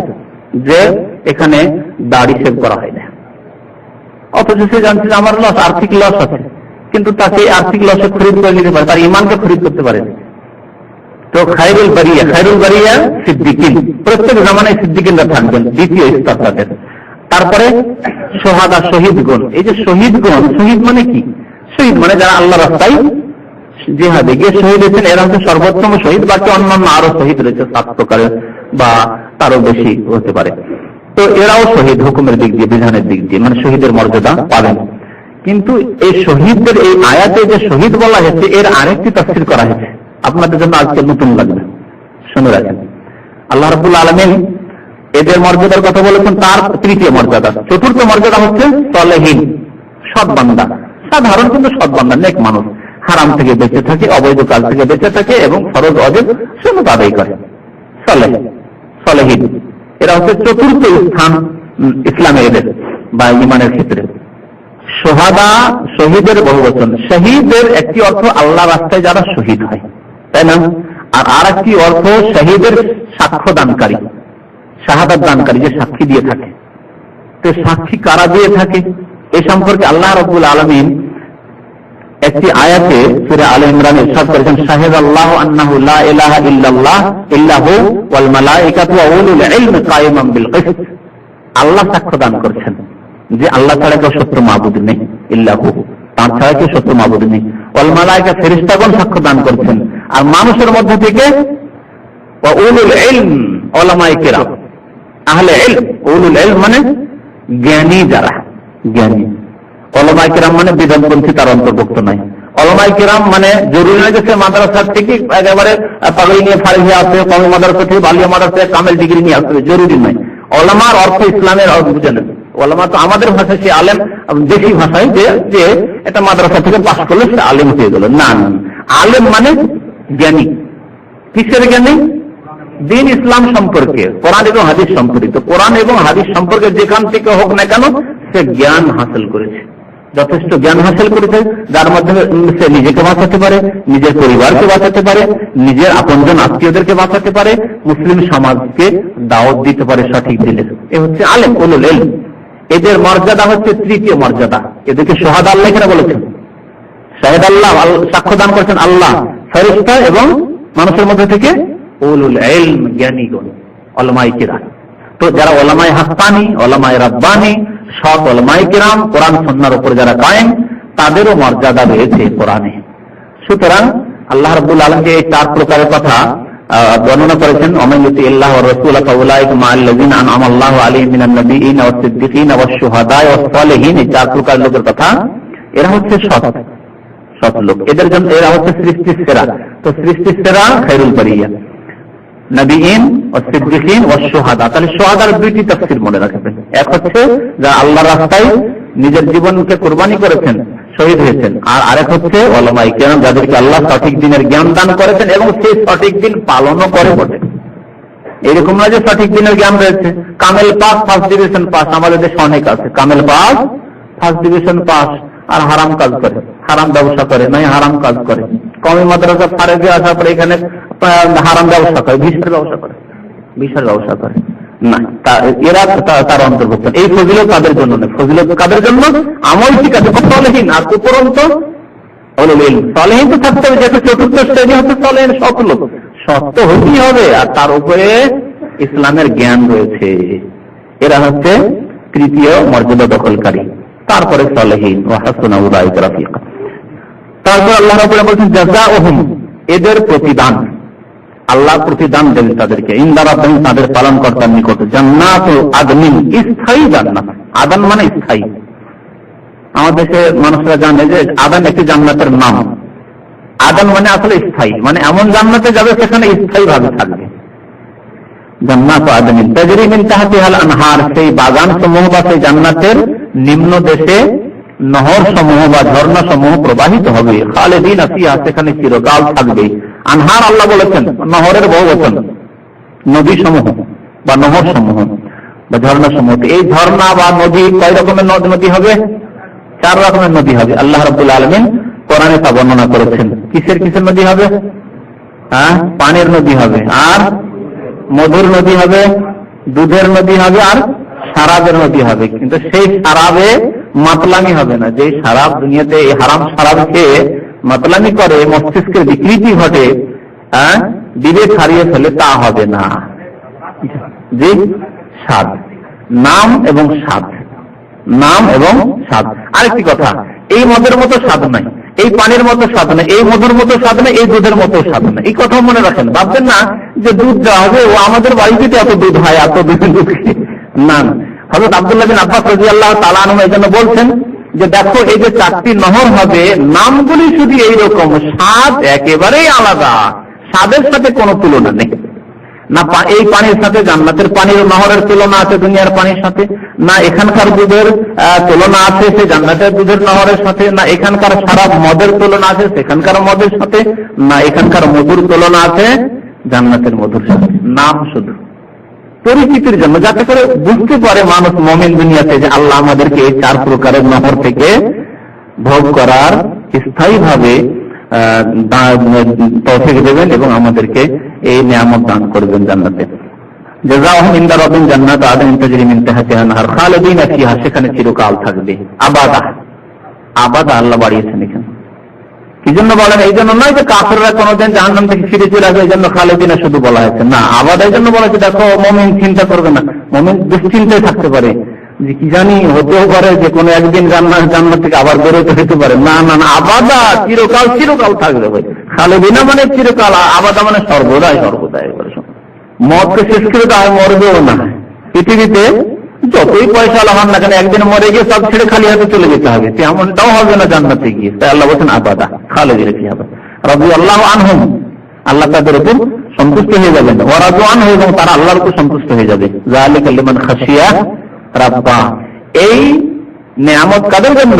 যে এখানে দাড়ি সেভ করা হয় না, অথচ সে জানছে যে আমার লস, আর্থিক লস আছে, কিন্তু তাকে আর্থিক লসে খরিদ করে নিতে পারে, তার ইমানকে খরিদ করতে পারে। তো খায়রুল বারিয়া সিদ্দিকিন, প্রত্যেক জামানায় সিদ্দিকিনরা থাকবেন, দ্বিতীয় স্তর তাদের। তারপরে সোহাদা, শহীদগণ। এই যে শহীদগণ, শহীদ মানে কি? শহীদ মানে যারা আল্লাহ রাস্তায় জিহাদে গিয়ে শহীদ হয়েছেন, এরা হচ্ছে সর্বোত্তম শহীদ। বাকি অন্যান্য আরো শহীদ রয়েছে 7 প্রকারের বা তারও বেশি হতে পারে। তো এরাও শহীদ হুকুমের দিক দিয়ে, বিধানের দিক দিয়ে, মানে শহীদের মর্যাদা পাবেন। কিন্তু এই শহীদদের এই আয়াতে যে শহীদ বলা হয়েছে, এর আরেকটি তাফসীর করা হয়েছে, আপনাদের জন্য আজকে নতুন লাগবে, শুনে রাখেন। আল্লাহ রাব্বুল আলামিন এদের মর্যাদার কথা বলেছেন, তার তৃতীয় মর্যাদা। চতুর্থ মর্যাদা হচ্ছে সালেহীন, সৎ বান্দা, সাধারণ কিন্তু সৎ বান্দা, নেক মানুষ, হারাম থেকে বেঁচে থাকে, অবৈধ কাজ থেকে বেঁচে থাকে এবং ফরজ অজেব সুন্নাত আদায় করে, সালেহীন। এরা হচ্ছে চতুর্থ স্থান ইসলামে এদের বা ইমানের ক্ষেত্রে। সোহাদা, শহীদের বহুবচন। শহীদের একটি অর্থ আল্লাহ রাস্তায় যারা শহীদ হয়, তাই না? আর একটি অর্থ শহীদের সাক্ষ্য দানকারী, শাহাদাত দানকারী, যে সাক্ষী দিয়ে থাকে। তো সাক্ষী কারা দিয়ে থাকে এ সম্পর্কে আল্লাহ রাব্বুল আলামিন একটি আয়াতে সূরা আলে ইমরানে ইরশাদ করেছেন, শাহিদাল্লাহু আন্নাহু লা ইলাহা ইল্লাল্লাহ ইল্লাহু ওয়াল মালায়েকাতু ওয়া উলুল ইলমি কায়িমান বিল কিসত। আল্লাহ সাক্ষ্য দান করছেন যে আল্লাহ ছাড়া কেউ সত্য মাবুদ নেই, ইল্লাহু, তার ছাড়া কেউ সত্য মাবুদ নেই। ওয়াল মালায়েকা, ফেরেশতাগণ সাক্ষ্য দান করছেন। আর মানুষের মধ্যে থেকে ওয়া উলুল ইলম, উলামায়ে কিরাম, আহলে ইলম। উলুল ইলম মানে জ্ঞানী, যারা জ্ঞানী। উলামায়ে কিরাম মানে বিধানপন্থী, তার অন্তর্ভুক্ত নয়। উলামায়ে কিরাম মানে জরুরি নয় যে সে মাদ্রাসা থেকে একেবারে পাগড়ি নিয়ে ফারিয়ে আসবে, কমি মাদ্রাসা থেকে বালিয়া মাদ্রাসা কামেল ডিগ্রি নিয়ে আসবে, জরুরি নয়। ওলামার অর্থ ইসলামের বুঝে নেন। ওলামা তো আমাদের ভাষায় সে আলেম, দেশি ভাষায় যে এটা মাদ্রাসা থেকে পাস করলে সে আলেম হয়ে গেল, না না, আলেম মানে জ্ঞানী। কিসের জ্ঞানী? দিন ইসলাম সম্পর্কে, কোরআন এবং হাদিস সম্পর্কিত। কোরআন এবং হাদিস সম্পর্কে যেখান থেকে হোক না কেন সে জ্ঞান হাসিল করেছে, যথেষ্ট জ্ঞান হাসিল করেছে, যার মাধ্যমে সে নিজেকে বাঁচাতে পারে, নিজের পরিবারকে বাঁচাতে পারে, নিজের আপনজন আত্মীয়দেরকে বাঁচাতে পারে, মুসলিম সমাজকে দাওয়াত দিতে পারে সঠিক দিলে। এ হচ্ছে আলেম, উলুল ইলম। এদের মর্যাদা হচ্ছে তৃতীয় মর্যাদা। এদেরকে শাহাদা আল্লাহ কেন বলেছেন? শাহিদ আল্লাহ, সাক্ষ্য দান করেছেন আল্লাহ, ফেরেশতা এবং মানুষের মধ্যে থেকে উলুল ইলম, জ্ঞানীগণ, উলামায়ে কিরাম। তো যারা উলামায়ে হাক্কানি, উলামায়ে রাব্বানি, সৎ উলামায়ে কিরাম, কোরআন সুন্নাহর উপর যারা কায়েম, তাদেরও মর্যাদা রয়েছে কোরআনে। সুতরাং আল্লাহ রাব্বুল আলামিন এই চার প্রকারের কথা বর্ণনা করেছেন। ওমান ইউতিল্লাহ ওয়া রাসূলাহু ফাউলাইকা মা'আল্লাযিনা আন'আমা আল্লাহু আলাইহিম মিনান নাবিয়্যিনা ওয়াস সিদ্দিকিনা ওয়াশ শুহাদা'i ওয়াস সালিহিন। এই চার প্রকার লোকের কথা, এরা হচ্ছে সৎ লোক। এদের জন্য এরা হচ্ছে সৃষ্টির সেরা। তো সৃষ্টির সেরা খায়রুল বারিয়া, নবিয়্যিন ওয়াস সিদ্দিকিন ওয়াশ শুহাদা। তাহলে শুহাদার দুইটি তাফসীর মনে রাখবেন। এক হচ্ছে যারা আল্লাহর রাস্তায় নিজের জীবনকে কুরবানি করেছেন, শহীদ হয়েছেন। আর আরেক হচ্ছে উলামায়ে কিরাম, যাদেরকে আল্লাহ সঠিক দিনের জ্ঞান দান করেছেন এবং সেই সঠিক দিন পালনও করে বটে। এরকম না যে সঠিক দিনের জ্ঞান রয়েছে, কামেল পাস, ফার্স্ট ডিভিশন পাস, আমাদের দেশে অনেক আছে কামেল পাস, ফার্স্ট ডিভিশন পাস, আর হারাম কাজ করে, হারাম ব্যবসা করে, নাই হারাম কাজ করে, কওমি মাদ্রাসা ফারেগে আসার পরে এখানে হারাম ব্যবসা করে, ভিসার ব্যবসা করে না, এরা তার অন্তর্ভুক্ত। এই ফজিলত তাদের জন্য নয়। ফজিলত কাদের জন্য? আমল ঠিক আছে, সলেহীন, আর উপরন্ত সলেহীন তো থাকতে হবে। যেহেতু চতুর্থ শ্রেণী হচ্ছে সলেহীন, সৎ লোক, সত্য হতেই হবে, আর তার উপরে ইসলামের জ্ঞান রয়েছে। এরা হচ্ছে তৃতীয় মর্যাদা দখলকারী। তারপরে সলেহীন ওয়া হাসুনা উলাইকা রাফিকা। তারপর আল্লাহ রাব্বুল আলামিন বলেছেন জাযাউহুম, এদের প্রতিদান, আল্লাহ প্রতিদান দেন তাদেরকে, ইনদা রাব্বিহিম, তাদের পালনকর্তার নিকট, জান্নাতু আদনিন, স্থায়ী জান্নাত। আদান মানে স্থায়ী। আমাদের দেশে মানুষরা জানে যে আদান একটি জান্নাতের নাম। আদান মানে আসলে স্থায়ী, মানে এমন জান্নাতে যাবে সেখানে স্থায়ী ভাবে থাকবে। জান্নাতু আদনিন তাজরি মিন তাহতিহাল আনহার, সেই বাগান সমূহ বা সেই জান্নাতের নিম্ন দেশে নহর সমূহ বা ঝর্ণা সমূহ প্রবাহিত হবে। খালিদিনা ফিহা, সেখানে চিরকাল থাকবে। আনহার আল্লাহ বলেছেন নহরের বহুবচন, নদী সমূহ বা নহর সমূহ বা ঝর্ণা সমূহ। এই ঝর্ণা বা নদী কয় রকমের নদী হবে? 4 রকমের নদী হবে। আল্লাহ রাব্বুল আলামিন কোরআনে তা বর্ণনা করেছেন। কিসের নদী হবে? পানির নদী হবে, আর মধুর নদী হবে, দুধের নদী হবে, আর শরাবের নদী হবে। কিন্তু সেই শরাবে মাতলামি হবে না। যে শরাব দুনিয়াতে এই হারাম শরাব খেয়ে মাতলামি করে, মস্তিষ্কের বিকৃতি ঘটে, বিবেক হারিয়ে ফেলে, তা হবে না। জি, স্বাদ, নাম এবং স্বাদ, নাম এবং স্বাদ। আরেকটি কথা, এই মদের মতো স্বাদ নাই, এই পানির মতো স্বাদ নাই, এই মধুর মতো স্বাদ নাই, এই দুধের মতো স্বাদ নাই। এই কথা মনে রাখেন। ভাববেন না যে দুধ দেওয়া হবে, ও আমাদের বাড়িতে এত দুধ হয়, এত দুধ না। হযরত আব্দুল্লাহ বিন আব্বাস রাদিয়াল্লাহু তাআলা আনহু এই জন্য বলছেন যে দেখো, এই যে 4টি নহর হবে, নামগুলি শুধু এইরকম, স্বাদ একেবারেই আলাদা, স্বাদের সাথে কোনো তুলনা নেই। না এই পানির সাথে জান্নাতের পানির নহরের তুলনা আছে দুনিয়ার পানির সাথে, না এখানকার দুধের তুলনা আছে সে জান্নাতের দুধের নহরের সাথে, না এখানকার শরাব মদের তুলনা আছে সেখানকার মদের সাথে, না এখানকার মধুর তুলনা আছে জান্নাতের মধুর সাথে। নাম শুধু পরিচিতির জন্য, যাতে করে বুঝতে পারে মানুষ মুমিন দুনিয়াতে যে আল্লাহ আমাদেরকে এই 4 প্রকারের নহর থেকে ভোগ করার স্থায়ী ভাবে তৌফিক দেবেন এবং আমাদেরকে এই নিয়ামত দান করবেন জান্নাতে। জাযাউহুম ইনদা রাব্বিহিম জান্নাতু আদনিন তাজরি মিন তাহতিহা আনহার খালিদিনা ফিহা, সেখানে চিরকাল থাকবে। আবাদা আল্লাহ বাড়িয়েছেন এখানে। কি জন্য বলেন? এই জন্য নয় যে কাফেররা কোনোদিন জাহান্নাম থেকে ফিরে চলে আসবে, এই জন্য খালিদিনা শুধু বলা হয়েছে না। আবাদা এই জন্য বলা হয়েছে, দেখো মুমিন চিন্তা করবে না, মুমিন দুশ্চিন্তায় থাকতে পারে যে কি জানি হতেও পারে যে কোনো একদিন জান্নাত থেকে আবার বেরোতে হতে পারে। না না না, আবাদা চিরকাল থাকবে ভাই। খালিদিনা মানে চিরকাল, আবাদা মানে সর্বদাই। মদকে শেষ করে দেওয়া হয়, মরবেও না। পৃথিবীতে যতই পয়সা হন না কেন, একদিন মরে গিয়ে সব ছেড়ে খালি হাতে চলে যেতে হবে, তেমনটাও হবে না জান্নাতে গিয়ে। তাই আল্লাহ বলছেন আবাদা খালিদিনা ফিহা রাদিয়াল্লাহু আনহুম, আল্লাহ তাদের উপর সন্তুষ্ট হয়ে যাবেন, ওয়ারাদু আনহু, এবং তারা আল্লাহর উপর সন্তুষ্ট হয়ে যাবে। যালিকা লিমান খাশিয়া রাব্বা। এই নিয়ামত কাদের জন্য?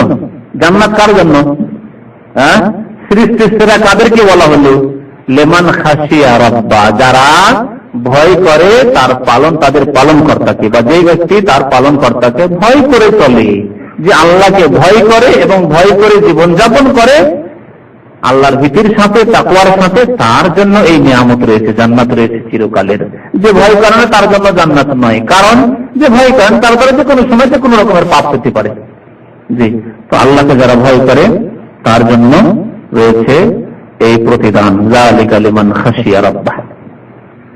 জান্নাত কার জন্য? সৃষ্টির সেরা কাদেরকে বলা হলো? লিমান খাশিয়া রাব্বা, যারা ভয় করে তাদের পালনকর্তাকে, বা যে ব্যক্তি তার পালনকর্তাকে ভয় করে চলে, যে আল্লাহকে ভয় করে এবং ভয় করে জীবনযাপন করে আল্লাহর ভীতির সাথে, তাকওয়ার সাথে, তার জন্য এই নিয়ামত রয়েছে, জান্নাত রয়েছে চিরকালের। যে ভয় করে না তার জন্য জান্নাত নয়, কারণ যে ভয় করেন তার দ্বারা যে কোনো সময় কোনো রকমের পাপ হতে পারে। জি, তো আল্লাহকে যারা ভয় করে তার জন্য রয়েছে এই প্রতিদান, যালিকা লিমান খাশিয়া রাব্বাহ।